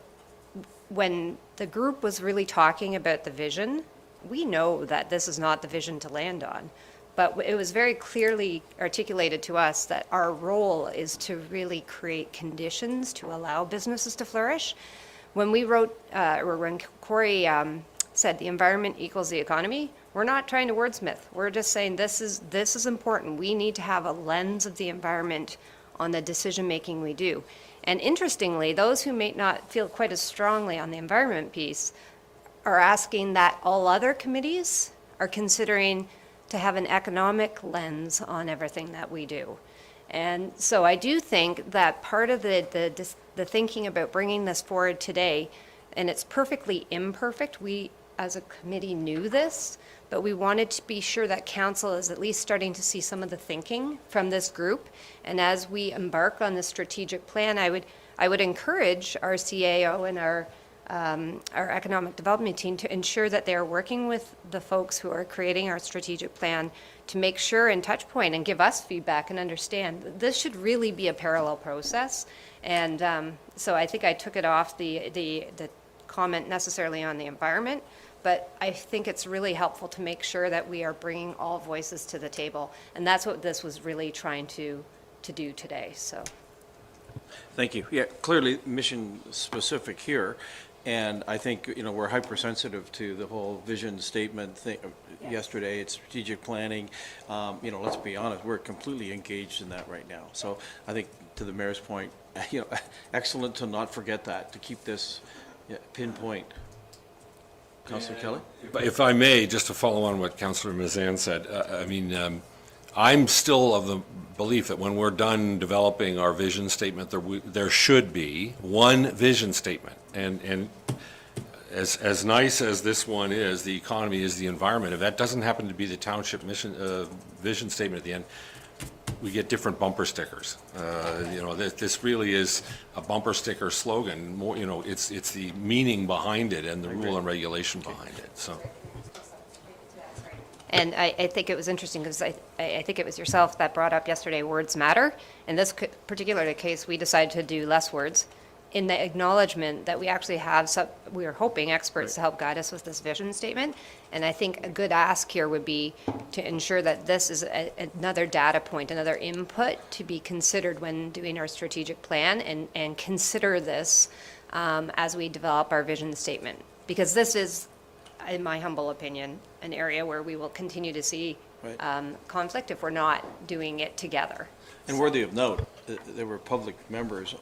when the group was really talking about the vision, we know that this is not the vision to land on, but it was very clearly articulated to us that our role is to really create conditions to allow businesses to flourish. When we wrote, or when Corey said the environment equals the economy, we're not trying to wordsmith. We're just saying this is important. We need to have a lens of the environment on the decision-making we do. And interestingly, those who may not feel quite as strongly on the environment piece are asking that all other committees are considering to have an economic lens on everything that we do. And so I do think that part of the thinking about bringing this forward today, and it's perfectly imperfect, we as a committee knew this, but we wanted to be sure that council is at least starting to see some of the thinking from this group. And as we embark on the strategic plan, I would encourage our CAO and our economic development team to ensure that they are working with the folks who are creating our strategic plan to make sure and touch point and give us feedback and understand that this should really be a parallel process. And so I think I took it off the comment necessarily on the environment, but I think it's really helpful to make sure that we are bringing all voices to the table. And that's what this was really trying to do today, so. Thank you. Yeah, clearly mission specific here. And I think, you know, we're hypersensitive to the whole vision statement thing. Yesterday, it's strategic planning. You know, let's be honest, we're completely engaged in that right now. So I think to the mayor's point, you know, excellent to not forget that, to keep this pinpoint. Councillor Kelly? If I may, just to follow on what Councillor Mazan said, I mean, I'm still of the belief that when we're done developing our vision statement, there should be one vision statement. And as nice as this one is, the economy is the environment, if that doesn't happen to be the township mission, vision statement at the end, we get different bumper stickers. You know, this really is a bumper sticker slogan. More, you know, it's the meaning behind it and the rule and regulation behind it, so. And I think it was interesting because I think it was yourself that brought up yesterday, words matter. In this particular case, we decided to do less words. In the acknowledgement that we actually have, we are hoping experts to help guide us with this vision statement. And I think a good ask here would be to ensure that this is another data point, another input to be considered when doing our strategic plan, and consider this as we develop our vision statement. Because this is, in my humble opinion, an area where we will continue to see conflict if we're not doing it together. And worthy of note, there were public members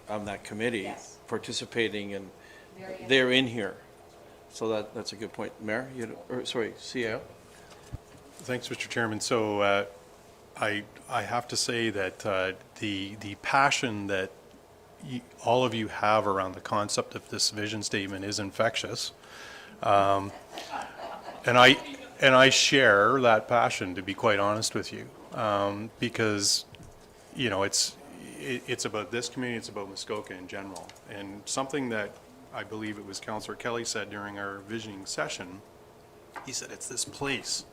on that committee participating, and they're in here. So that's a good point. Mayor, sorry, CAO? Thanks, Mr. Chairman. So I have to say that the passion that all of you have around the concept of this vision statement is infectious. And I share that passion, to be quite honest with you, because, you know, it's about this community, it's about Muskoka in general. And something that I believe it was Councillor Kelly said during our visioning session, he said it's this place.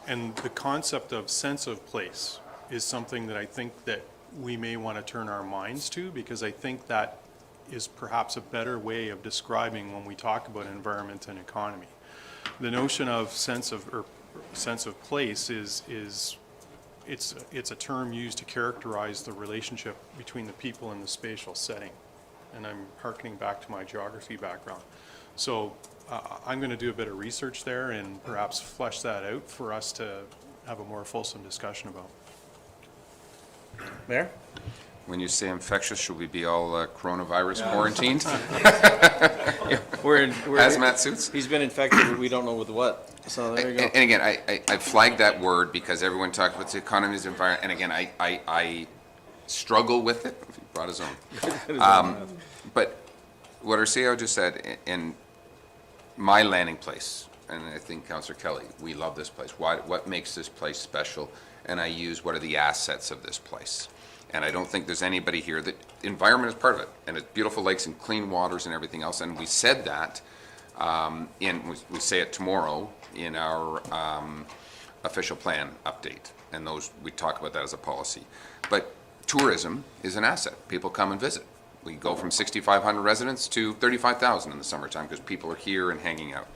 And the concept of sense of place is something that I think that we may want to turn our minds to, because I think that is perhaps a better way of describing when we talk about environment and economy. The notion of sense of place is it's a term used to characterize the relationship between the people in the spatial setting. And I'm hearkening back to my geography background. So I'm going to do a bit of research there and perhaps flesh that out for us to have a more fulsome discussion about. Mayor? When you say infectious, should we be all coronavirus quarantined? We're Hazmat suits? He's been infected, but we don't know with what. So there you go. And again, I flagged that word because everyone talks about the economy's environment, and again, I struggle with it. He brought his own. But what Arceo just said, in my landing place, and I think Councillor Kelly, we love this place. What makes this place special? And I use what are the assets of this place. And I don't think there's anybody here that environment is part of it, and it's beautiful lakes and clean waters and everything else. And we said that we say it tomorrow in our official plan update, and those we talk about that as a policy. But tourism is an asset. People come and visit. We go from 6,500 residents to 35,000 in the summertime because people are here and hanging out.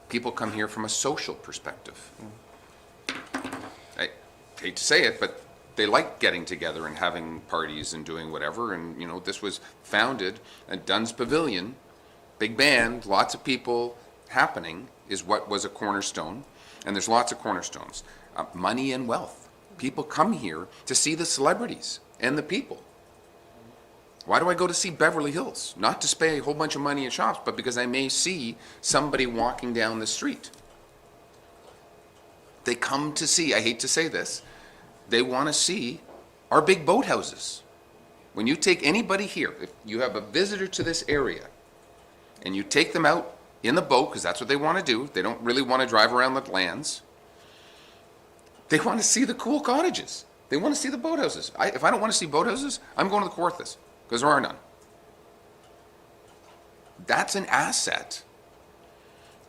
People come here from a social perspective. I hate to say it, but they like getting together and having parties and doing whatever. And, you know, this was founded at Dunn's Pavilion, big band, lots of people happening is what was a cornerstone. And there's lots of cornerstones. Money and wealth. People come here to see the celebrities and the people. Why do I go to see Beverly Hills? Not to spend a whole bunch of money in shops, but because I may see somebody walking down the street. They come to see, I hate to say this, they want to see our big boathouses. When you take anybody here, if you have a visitor to this area, and you take them out in the boat, because that's what they want to do, they don't really want to drive around the lands, they want to see the cool cottages. They want to see the boathouses. If I don't want to see boathouses, I'm going to the Kawarthas, because there are none. That's an asset.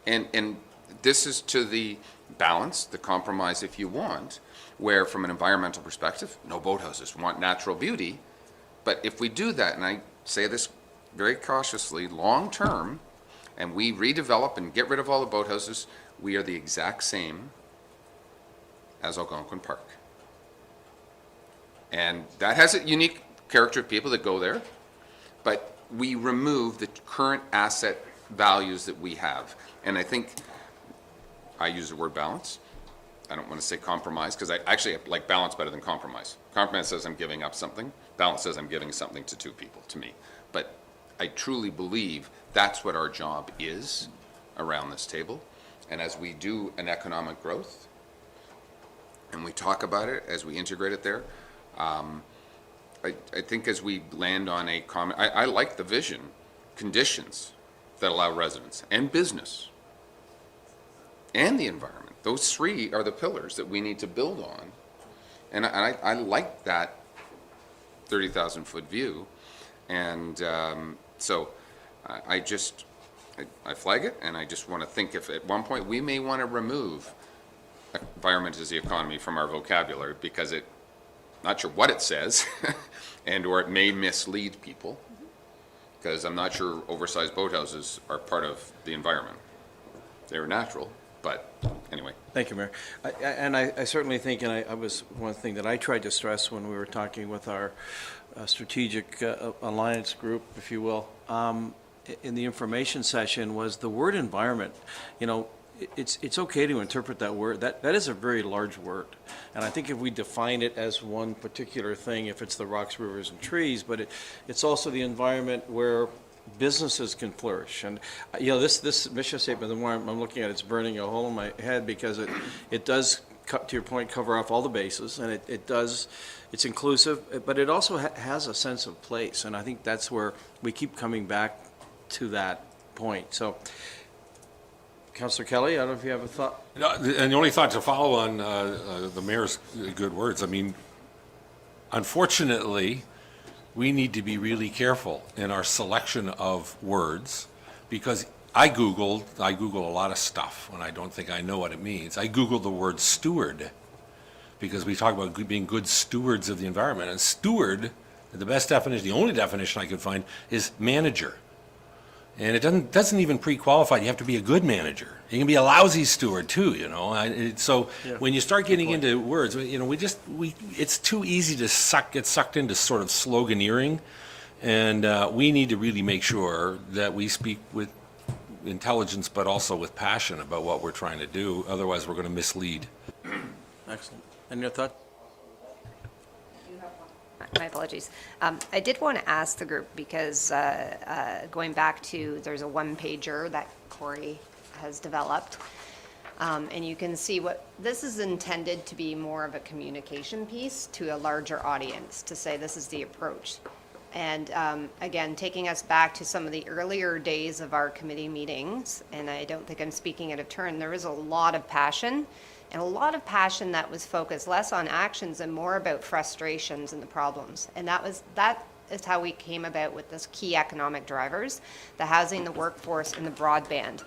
And this is to the balance, the compromise if you want, where from an environmental perspective, no boathouses, we want natural beauty. But if we do that, and I say this very cautiously, long term, and we redevelop and get rid of all the boathouses, we are the exact same as Algonquin Park. And that has a unique character of people that go there, but we remove the current asset values that we have. And I think, I use the word balance. I don't want to say compromise, because I actually like balance better than compromise. Compromise says I'm giving up something. Balance says I'm giving something to two people, to me. But I truly believe that's what our job is around this table. And as we do an economic growth, and we talk about it, as we integrate it there, I think as we land on a common, I like the vision, conditions that allow residents and business and the environment. Those three are the pillars that we need to build on. And I like that 30,000 foot view. And so I flag it, and I just want to think if at one point we may want to remove environment as the economy from our vocabulary, because it, not sure what it says, and or it may mislead people, because I'm not sure oversized boathouses are part of the environment. They're natural, but anyway. Thank you, Mayor. I certainly think, and I was one thing that I tried to stress when we were talking with our strategic alliance group, if you will, in the information session, was the word environment. You know, it's okay to interpret that word. That is a very large word. And I think if we define it as one particular thing, if it's the rocks, rivers, and trees, but it's also the environment where businesses can flourish. And, you know, this mission statement, the more I'm looking at it, it's burning a hole in my head, because it does, to your point, cover off all the bases, and it's inclusive, but it also has a sense of place. And I think that's where we keep coming back to that point. So, Councillor Kelly, I don't know if you have a thought. No, and the only thought to follow on the mayor's good words, I mean, unfortunately, we need to be really careful in our selection of words, because I Google a lot of stuff when I don't think I know what it means. I Googled the word steward, because we talk about being good stewards of the environment. And steward, the best definition, the only definition I could find, is manager. And it doesn't even pre-qualify. You have to be a good manager. You can be a lousy steward too, you know. So when you start getting into words, you know, it's too easy to get sucked into sort of sloganeering. And we need to really make sure that we speak with intelligence, but also with passion about what we're trying to do. Otherwise, we're going to mislead. Excellent. Any other thought? My apologies. I did want to ask the group because going back to, there's a one-pager that Corey has developed. And you can see this is intended to be more of a communication piece to a larger audience to say this is the approach. And again, taking us back to some of the earlier days of our committee meetings, and I don't think I'm speaking out of turn, there was a lot of passion. And a lot of passion that was focused less on actions and more about frustrations and the problems. And that is how we came about with this key economic drivers, the housing, the workforce, and the broadband.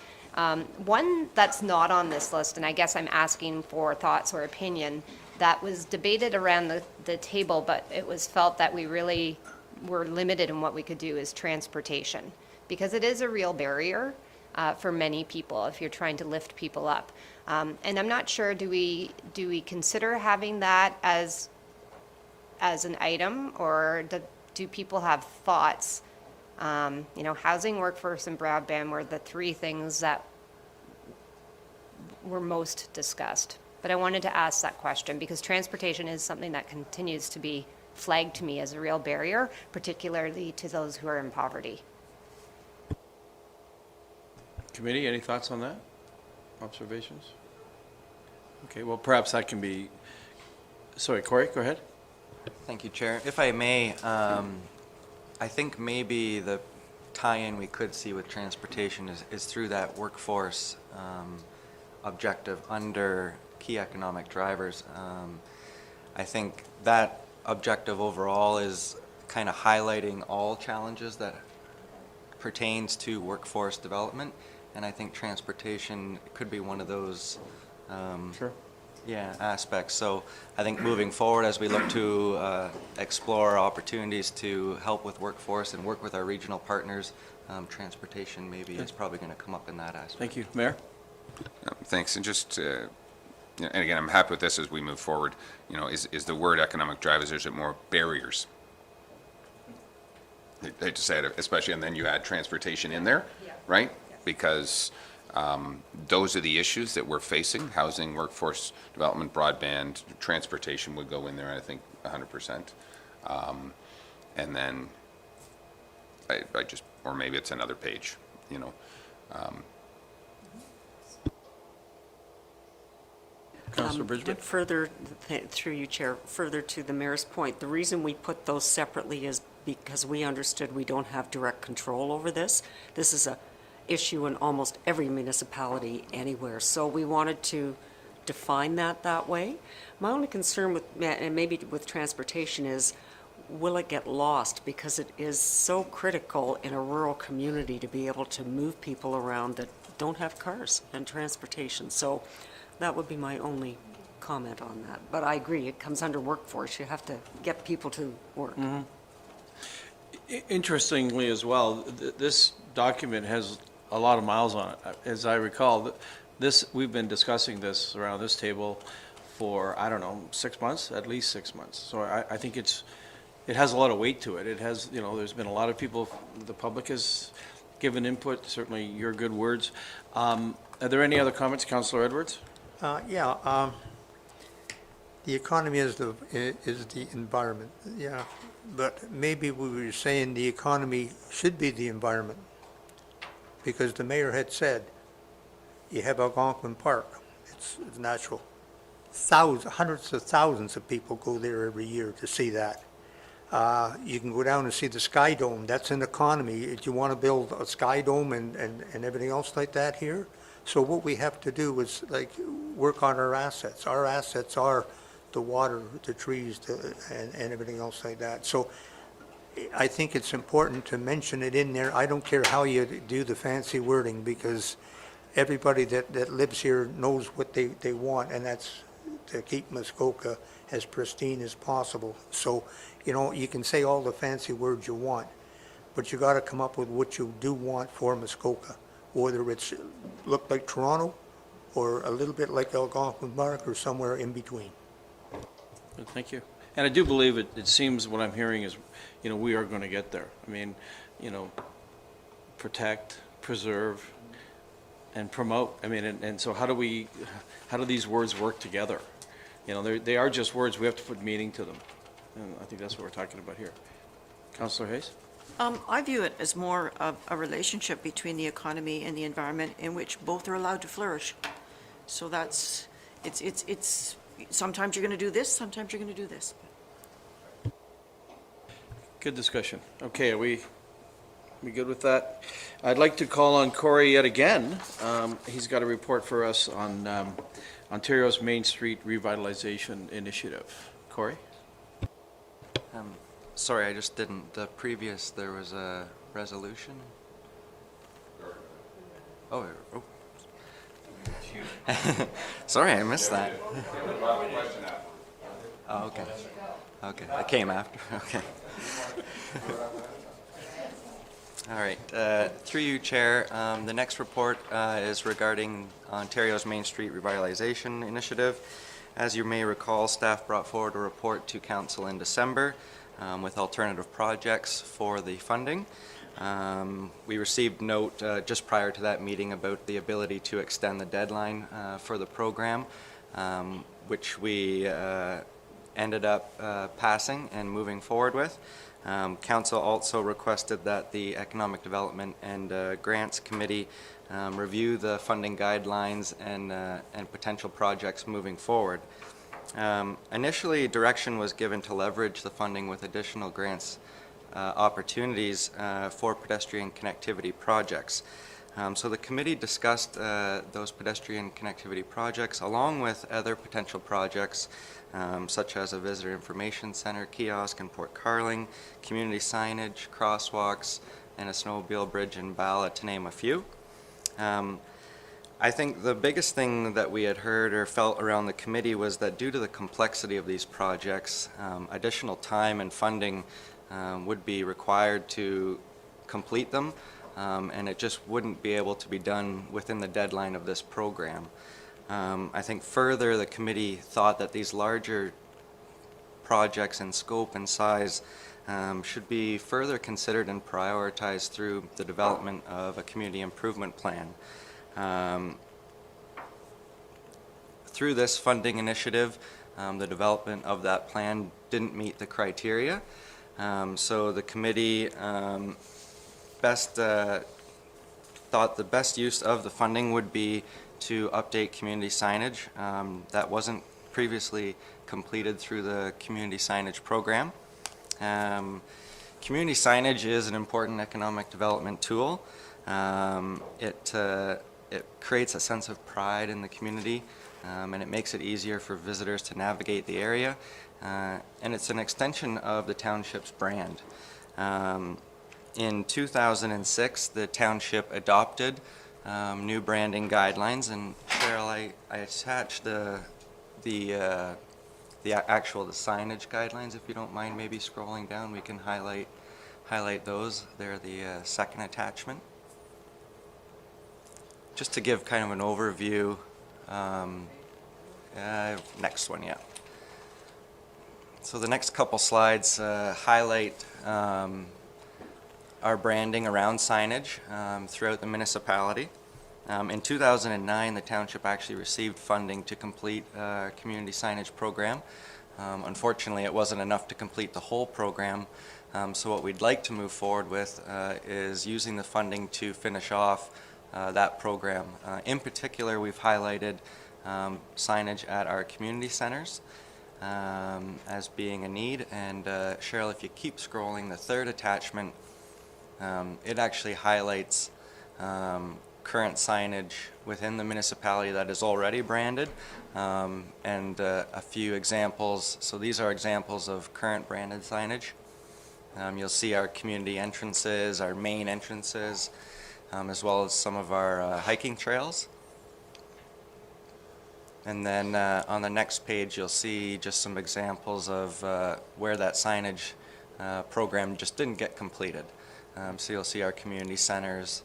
One that's not on this list, and I guess I'm asking for thoughts or opinion, that was debated around the table, but it was felt that we really were limited in what we could do, is transportation. Because it is a real barrier for many people if you're trying to lift people up. And I'm not sure, do we consider having that as an item, or do people have thoughts? You know, housing, workforce, and broadband were the three things that were most discussed. But I wanted to ask that question because transportation is something that continues to be flagged to me as a real barrier, particularly to those who are in poverty. Committee, any thoughts on that? Observations? Okay, well, perhaps that can be, sorry, Corey, go ahead. Thank you, Chair. If I may, I think maybe the tie-in we could see with transportation is through that workforce objective under key economic drivers. I think that objective overall is kind of highlighting all challenges that pertains to workforce development, and I think transportation could be one of those aspects. So I think moving forward, as we look to explore opportunities to help with workforce and work with our regional partners, transportation maybe is probably going to come up in that aspect. Thank you. Mayor? Thanks. And just, and again, I'm happy with this as we move forward. You know, is the word economic drivers, is it more barriers? I hate to say it, especially, and then you add transportation in there, right? Because those are the issues that we're facing: housing, workforce development, broadband, transportation would go in there, I think, 100%. And then I just, or maybe it's another page, you know. Councilor Bridgman? Further, through you, Chair, further to the mayor's point, the reason we put those separately is because we understood we don't have direct control over this. This is a issue in almost every municipality anywhere, so we wanted to define that way. My only concern with, and maybe with transportation, is will it get lost, because it is so critical in a rural community to be able to move people around that don't have cars and transportation. So that would be my only comment on that. But I agree, it comes under workforce. You have to get people to work. Mm-hmm. Interestingly as well, this document has a lot of miles on it. As I recall, we've been discussing this around this table for, I don't know, 6 months, at least 6 months. So I think it has a lot of weight to it. It has, you know, there's been a lot of people, the public has given input, certainly your good words. Are there any other comments, Councillor Edwards? The economy is the environment, yeah. But maybe we were saying the economy should be the environment, because the mayor had said, you have Algonquin Park, it's natural. Hundreds of thousands of people go there every year to see that. You can go down and see the Sky Dome, that's an economy. Do you want to build a Sky Dome and everything else like that here? So what we have to do is work on our assets. Our assets are the water, the trees, and everything else like that. So I think it's important to mention it in there. I don't care how you do the fancy wording, because everybody that lives here knows what they want, and that's to keep Muskoka as pristine as possible. So, you know, you can say all the fancy words you want, but you got to come up with what you do want for Muskoka, whether it's look like Toronto or a little bit like Algonquin Park or somewhere in between. Good, thank you. And I do believe it seems what I'm hearing is, you know, we are going to get there. I mean, you know, protect, preserve, and promote. I mean, and so how do these words work together? You know, they are just words. We have to put meaning to them. And I think that's what we're talking about here. Councillor Hayes? I view it as more of a relationship between the economy and the environment in which both are allowed to flourish. So it's sometimes you're going to do this, sometimes you're going to do this. Good discussion. Okay, are we good with that? I'd like to call on Corey yet again. He's got a report for us on Ontario's Main Street Revitalization Initiative. Corey? Sorry, I just didn't. There was a resolution. Oh. Sorry, I missed that. Oh, okay. Okay, it came after. Okay. All right. Through you, Chair. The next report is regarding Ontario's Main Street Revitalization Initiative. As you may recall, staff brought forward a report to Council in December with alternative projects for the funding. We received note just prior to that meeting about the ability to extend the deadline for the program, which we ended up passing and moving forward with. Council also requested that the Economic Development and Grants Committee review the funding guidelines and potential projects moving forward. Initially, direction was given to leverage the funding with additional grants opportunities for pedestrian connectivity projects. So the committee discussed those pedestrian connectivity projects along with other potential projects such as a visitor information center, kiosk in Port Carling, community signage, crosswalks, and a snowmobile bridge in Bala, to name a few. I think the biggest thing that we had heard or felt around the committee was that due to the complexity of these projects, additional time and funding would be required to complete them, and it just wouldn't be able to be done within the deadline of this program. I think further, the committee thought that these larger projects in scope and size should be further considered and prioritized through the development of a community improvement plan. Through this funding initiative, the development of that plan didn't meet the criteria. So the committee thought the best use of the funding would be to update community signage that wasn't previously completed through the community signage program. Community signage is an important economic development tool. It creates a sense of pride in the community, and it makes it easier for visitors to navigate the area. And it's an extension of the township's brand. In 2006, the township adopted new branding guidelines, and Cheryl, I attached the signage guidelines. If you don't mind, maybe scrolling down, we can highlight those. They're the second attachment. Just to give kind of an overview. Next one, yeah. So the next couple slides highlight our branding around signage throughout the municipality. In 2009, the township actually received funding to complete a community signage program. Unfortunately, it wasn't enough to complete the whole program. So what we'd like to move forward with is using the funding to finish off that program. In particular, we've highlighted signage at our community centers as being a need. And Cheryl, if you keep scrolling, the third attachment, it actually highlights current signage within the municipality that is already branded, and a few examples. So these are examples of current branded signage. You'll see our community entrances, our main entrances, as well as some of our hiking trails. And then on the next page, you'll see just some examples of where that signage program just didn't get completed. So you'll see our community centers,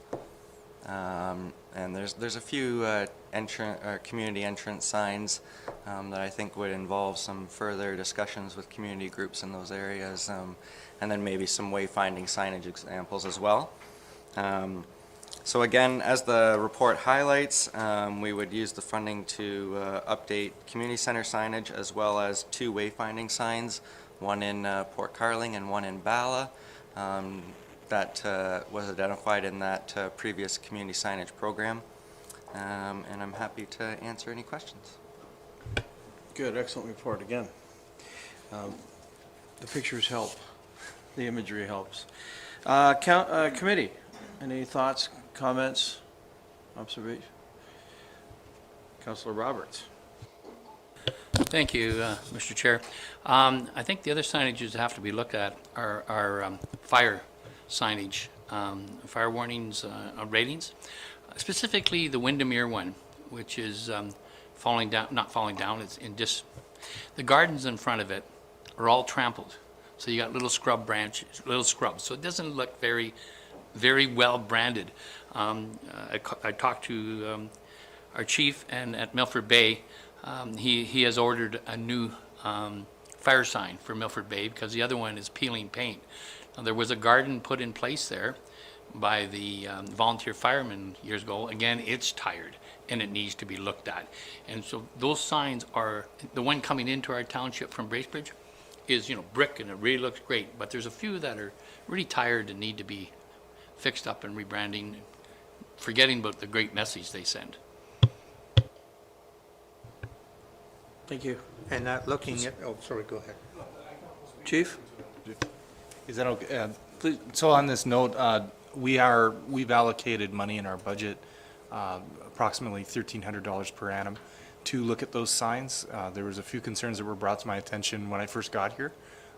and there's a few community entrance signs that I think would involve some further discussions with community groups in those areas, and then maybe some wayfinding signage examples as well. So again, as the report highlights, we would use the funding to update community center signage as well as 2 wayfinding signs, one in Port Carling and one in Bala. That was identified in that previous community signage program. And I'm happy to answer any questions. Good, excellent report again. The pictures help, the imagery helps. Committee, any thoughts, comments, observations? Councillor Roberts. Thank you, Mr. Chair. I think the other signages that have to be looked at are fire signage, fire warnings, ratings, specifically the Windermere one, which is falling down, not falling down, it's in the gardens in front of it are all trampled. So you got little scrub branches, little scrubs. So it doesn't look very, very well branded. I talked to our chief, and at Milford Bay, he has ordered a new fire sign for Milford Bay because the other one is peeling paint. Now, there was a garden put in place there by the volunteer firemen years ago. Again, it's tired and it needs to be looked at. And so those signs are, the one coming into our township from Bracebridge is, brick, and it really looks great. But there's a few that are really tired and need to be fixed up and rebranding, forgetting about the great message they send. Thank you. And not looking at, oh, sorry, go ahead. Chief? Is that okay? Please. So on this note, we've allocated money in our budget, approximately $1,300 per annum, to look at those signs. There was a few concerns that were brought to my attention when I first got here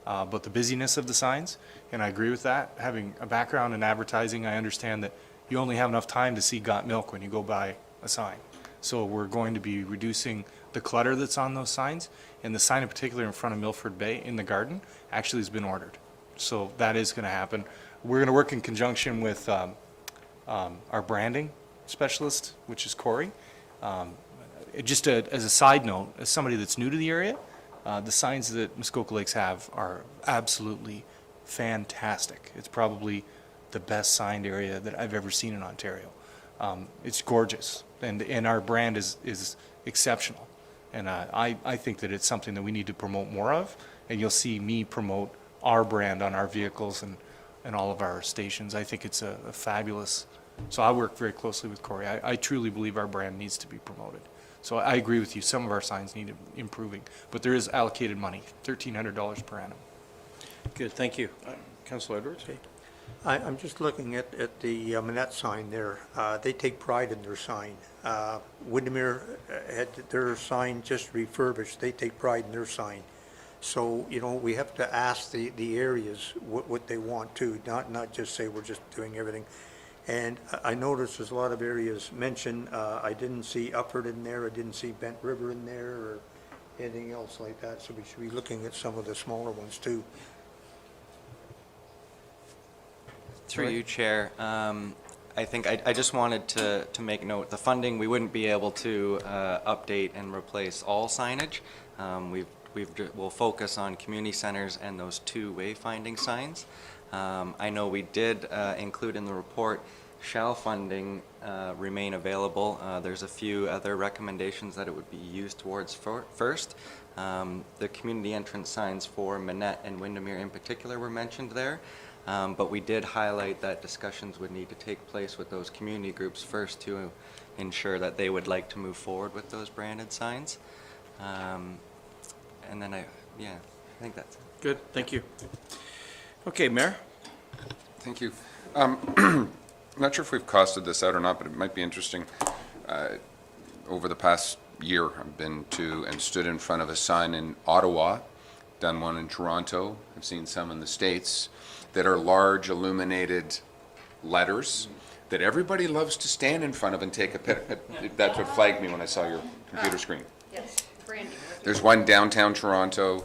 about the busyness of the signs, and I agree with that. Having a background in advertising, I understand that you only have enough time to see Got Milk when you go by a sign. So we're going to be reducing the clutter that's on those signs, and the sign in particular in front of Milford Bay in the garden actually has been ordered. So that is going to happen. We're going to work in conjunction with our branding specialist, which is Corey. Just as a side note, as somebody that's new to the area, the signs that Muskoka Lakes have are absolutely fantastic. It's probably the best signed area that I've ever seen in Ontario. It's gorgeous, and our brand is exceptional. And I think that it's something that we need to promote more of, and you'll see me promote our brand on our vehicles and all of our stations. I think it's a fabulous, so I work very closely with Corey. I truly believe our brand needs to be promoted. So I agree with you, some of our signs need improving, but there is allocated money, $1,300 per annum. Good, thank you. Councillor Edwards? I'm just looking at the Manette sign there. They take pride in their sign. Windermere had their sign just refurbished. They take pride in their sign. So, we have to ask the areas what they want to, not just say we're just doing everything. And I noticed there's a lot of areas mentioned. I didn't see Uppard in there. I didn't see Bent River in there or anything else like that. So we should be looking at some of the smaller ones too. Through you, Chair. I think I just wanted to make note, the funding, we wouldn't be able to update and replace all signage. We'll focus on community centers and those 2 wayfinding signs. I know we did include in the report, shall funding remain available? There's a few other recommendations that it would be used towards first. The community entrance signs for Manette and Windermere in particular were mentioned there. But we did highlight that discussions would need to take place with those community groups first to ensure that they would like to move forward with those branded signs. And then I think that's it. Good, thank you. Okay, Mayor? Thank you. I'm not sure if we've costed this out or not, but it might be interesting. Over the past year, I've been to and stood in front of a sign in Ottawa, done one in Toronto, I've seen some in the States, that are large illuminated letters that everybody loves to stand in front of and take a picture. That's what flagged me when I saw your computer screen. There's one downtown Toronto.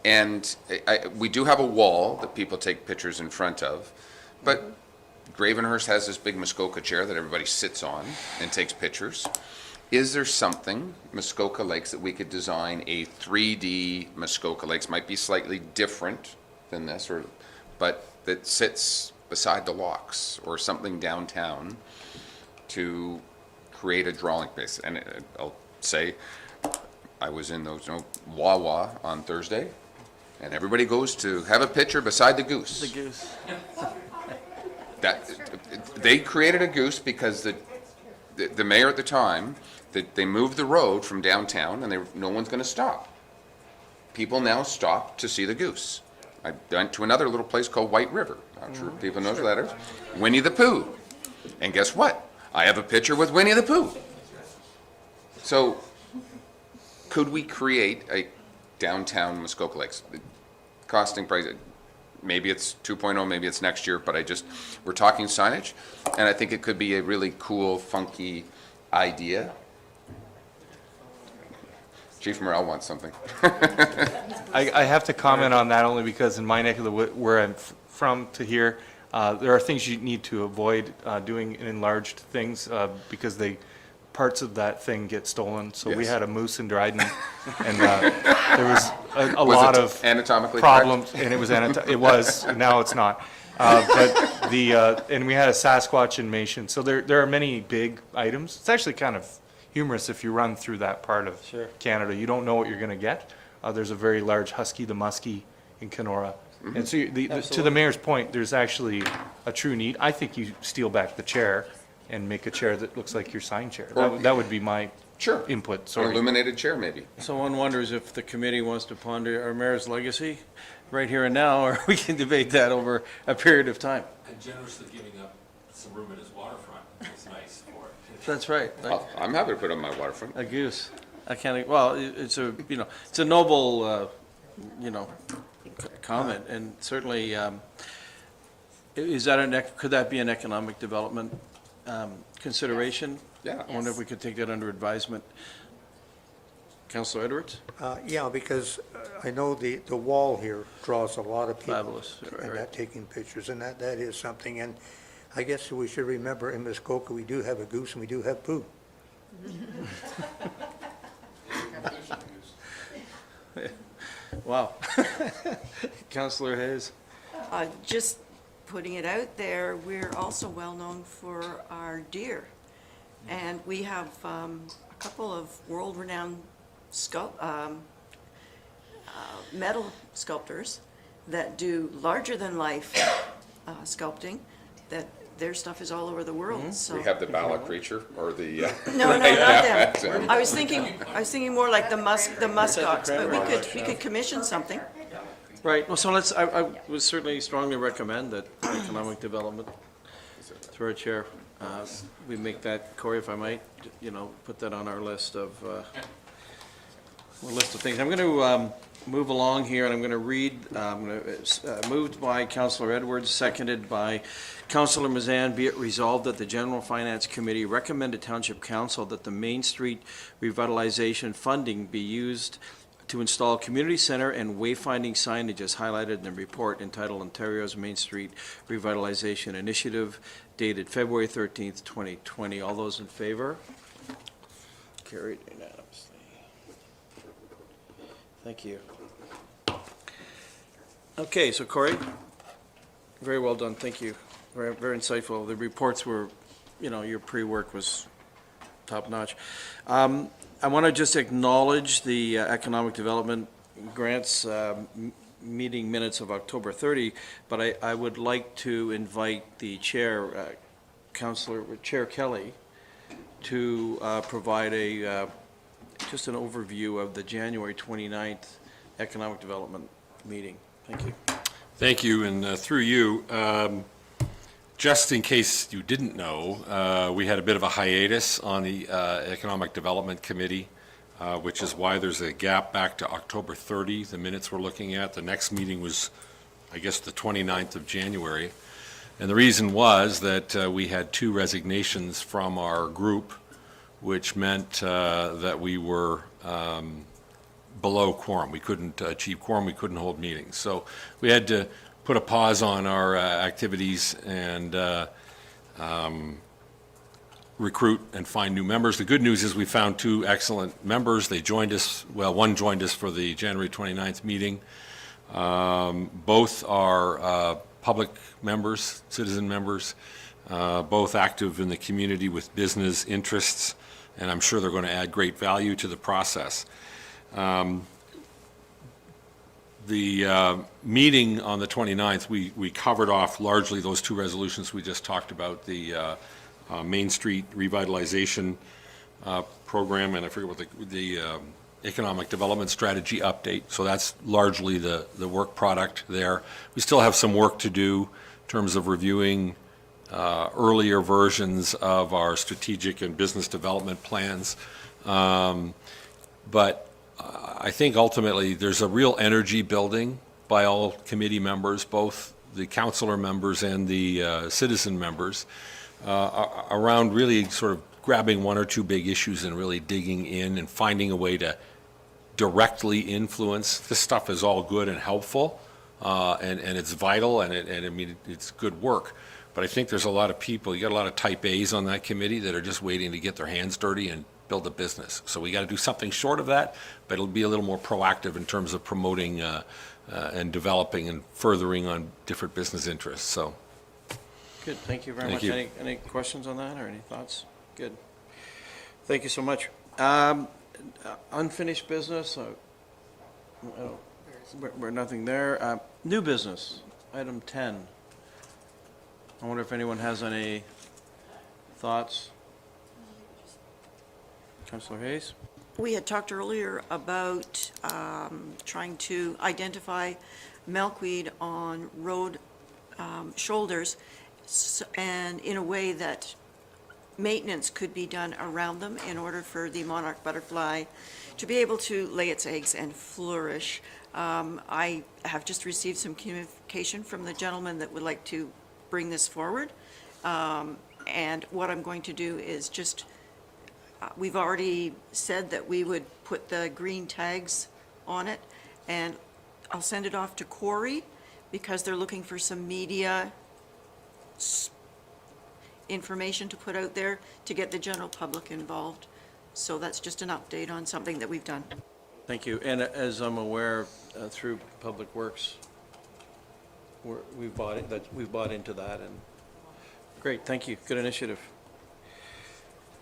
And we do have a wall that people take pictures in front of, but Gravenhurst has this big Muskoka chair that everybody sits on and takes pictures. Is there something, Muskoka Lakes, that we could design a 3D Muskoka Lakes, might be slightly different than this, but that sits beside the locks or something downtown to create a drawing base? And I'll say, I was in those Wawa on Thursday, and everybody goes to have a picture beside the goose. The goose. They created a goose because the mayor at the time, they moved the road from downtown, and no one's going to stop. People now stop to see the goose. I went to another little place called White River. Not sure if people know where that is. Winnie the Pooh. And guess what? I have a picture with Winnie the Pooh. So, could we create a downtown Muskoka Lakes? Costing price, maybe it's 2.0, maybe it's next year, but we're talking signage, and I think it could be a really cool, funky idea. Chief Morrell wants something. I have to comment on that only because in my neck of the wood, where I'm from to here, there are things you need to avoid doing in enlarged things because parts of that thing get stolen. So we Yes. had a moose in Dryden, and there was a lot of anatomically problems, and it was it was, now it's not. But and we had a Sasquatch in Mayshon. So there are many big items. It's actually kind of humorous if you run through that part of Canada. You don't know what you're going to get. There's a very large husky, the muskie, in Kenora. Mm-hmm. And so to the mayor's point, there's actually a true need. I think you steal back the chair and make a chair that looks like your sign chair. That would be my input. An Sorry. illuminated chair, maybe. So one wonders if the committee wants to ponder our mayor's legacy right here and now, or we can debate that over a period of time. And generously giving up some room in his waterfront is nice for it. That's right. I'm happy to put it on my waterfront. A goose. I can't, well, it's a noble, comment, and certainly, could that be an economic development consideration? Yeah. I wonder if we could take that under advisement. Councillor Edwards? Yeah, because I know the wall here draws a lot of people. Fabulous, And right. that taking pictures, and that is something. And I guess we should remember in Muskoka, we do have a goose and we do have poo. Wow. Councillor Hayes? Just putting it out there, we're also well-known for our deer. And we have a couple of world-renowned metal sculptors that do larger-than-life sculpting, that their stuff is all over the world, so. We have the Bala creature, or the... No, not them. I was thinking more like the muskox, but we could commission something. Right, well, so I would certainly strongly recommend that economic development, through our chair, we make that, Corey, if I might, put that on our list of things. I'm going to move along here, and I'm going to read, moved by Councillor Edwards, seconded by Councillor Mazan. Be it resolved that the General Finance Committee recommend to Township Council that the Main Street revitalization funding be used to install community center and wayfinding signage as highlighted in the report entitled Ontario's Main Street Revitalization Initiative, dated February 13th, 2020. All those in favor? Carried unanimously. Thank you. Okay, so Corey, very well done, thank you. Very, very insightful. The reports were, your pre-work was top-notch. I want to just acknowledge the Economic Development Grants meeting minutes of October 30, but I would like to invite the Chair, Chair Kelly, to provide just an overview of the January 29th Economic Development meeting. Thank you. Thank you, and through you, just in case you didn't know, we had a bit of a hiatus on the Economic Development Committee, which is why there's a gap back to October 30, the minutes we're looking at. The next meeting was, I guess, the 29th of January. And the reason was that we had two resignations from our group, which meant that we were below quorum. We couldn't achieve quorum, we couldn't hold meetings. So we had to put a pause on our activities and recruit and find new members. The good news is we found 2 excellent members. They joined us, well, one joined us for the January 29th meeting. Both are public members, citizen members, both active in the community with business interests, and I'm sure they're going to add great value to the process. The meeting on the 29th, we covered off largely those 2 resolutions we just talked about, the Main Street revitalization program, and I forget what the economic development strategy update. So that's largely the work product there. We still have some work to do in terms of reviewing earlier versions of our strategic and business development plans. But I think ultimately there's a real energy building by all committee members, both the councillor members and the citizen members, around really sort of grabbing 1 or 2 big issues and really digging in and finding a way to directly influence. This stuff is all good and helpful, and it's vital, and I mean, it's good work. But I think there's a lot of people, you got a lot of type A's on that committee that are just waiting to get their hands dirty and build a business. So we got to do something short of that, but it'll be a little more proactive in terms of promoting and developing and furthering on different business interests. So. Good, thank you very much. Any questions on that or any thoughts? Good. Thank you so much. Unfinished business, we're nothing there. New business, item 10. I wonder if anyone has any thoughts? Councillor Hayes? We had talked earlier about trying to identify milkweed on road shoulders, and in a way that maintenance could be done around them in order for the monarch butterfly to be able to lay its eggs and flourish. I have just received some communication from the gentleman that would like to bring this forward. And what I'm going to do is just, we've already said that we would put the green tags on it, and I'll send it off to Corey because they're looking for some media information to put out there to get the general public involved. So that's just an update on something that we've done. Thank you. And as I'm aware, through Public Works, we've bought into that, and great, thank you. Good initiative.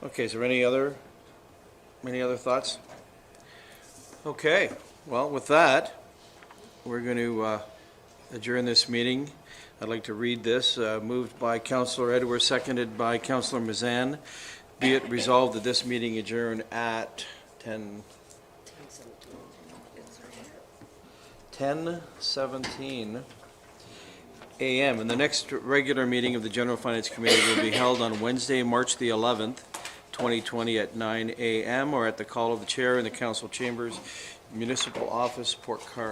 Okay, is there any other thoughts? Okay, well, with that, we're going to adjourn this meeting. I'd like to read this, moved by Councillor Edwards, seconded by Councillor Mazan. Be it resolved that this meeting adjourn at 10:17 a.m. And the next regular meeting of the General Finance Committee will be held on Wednesday, March the 11th, 2020 at 9 a.m. or at the call of the chair in the council chambers, Municipal Office, Port Car.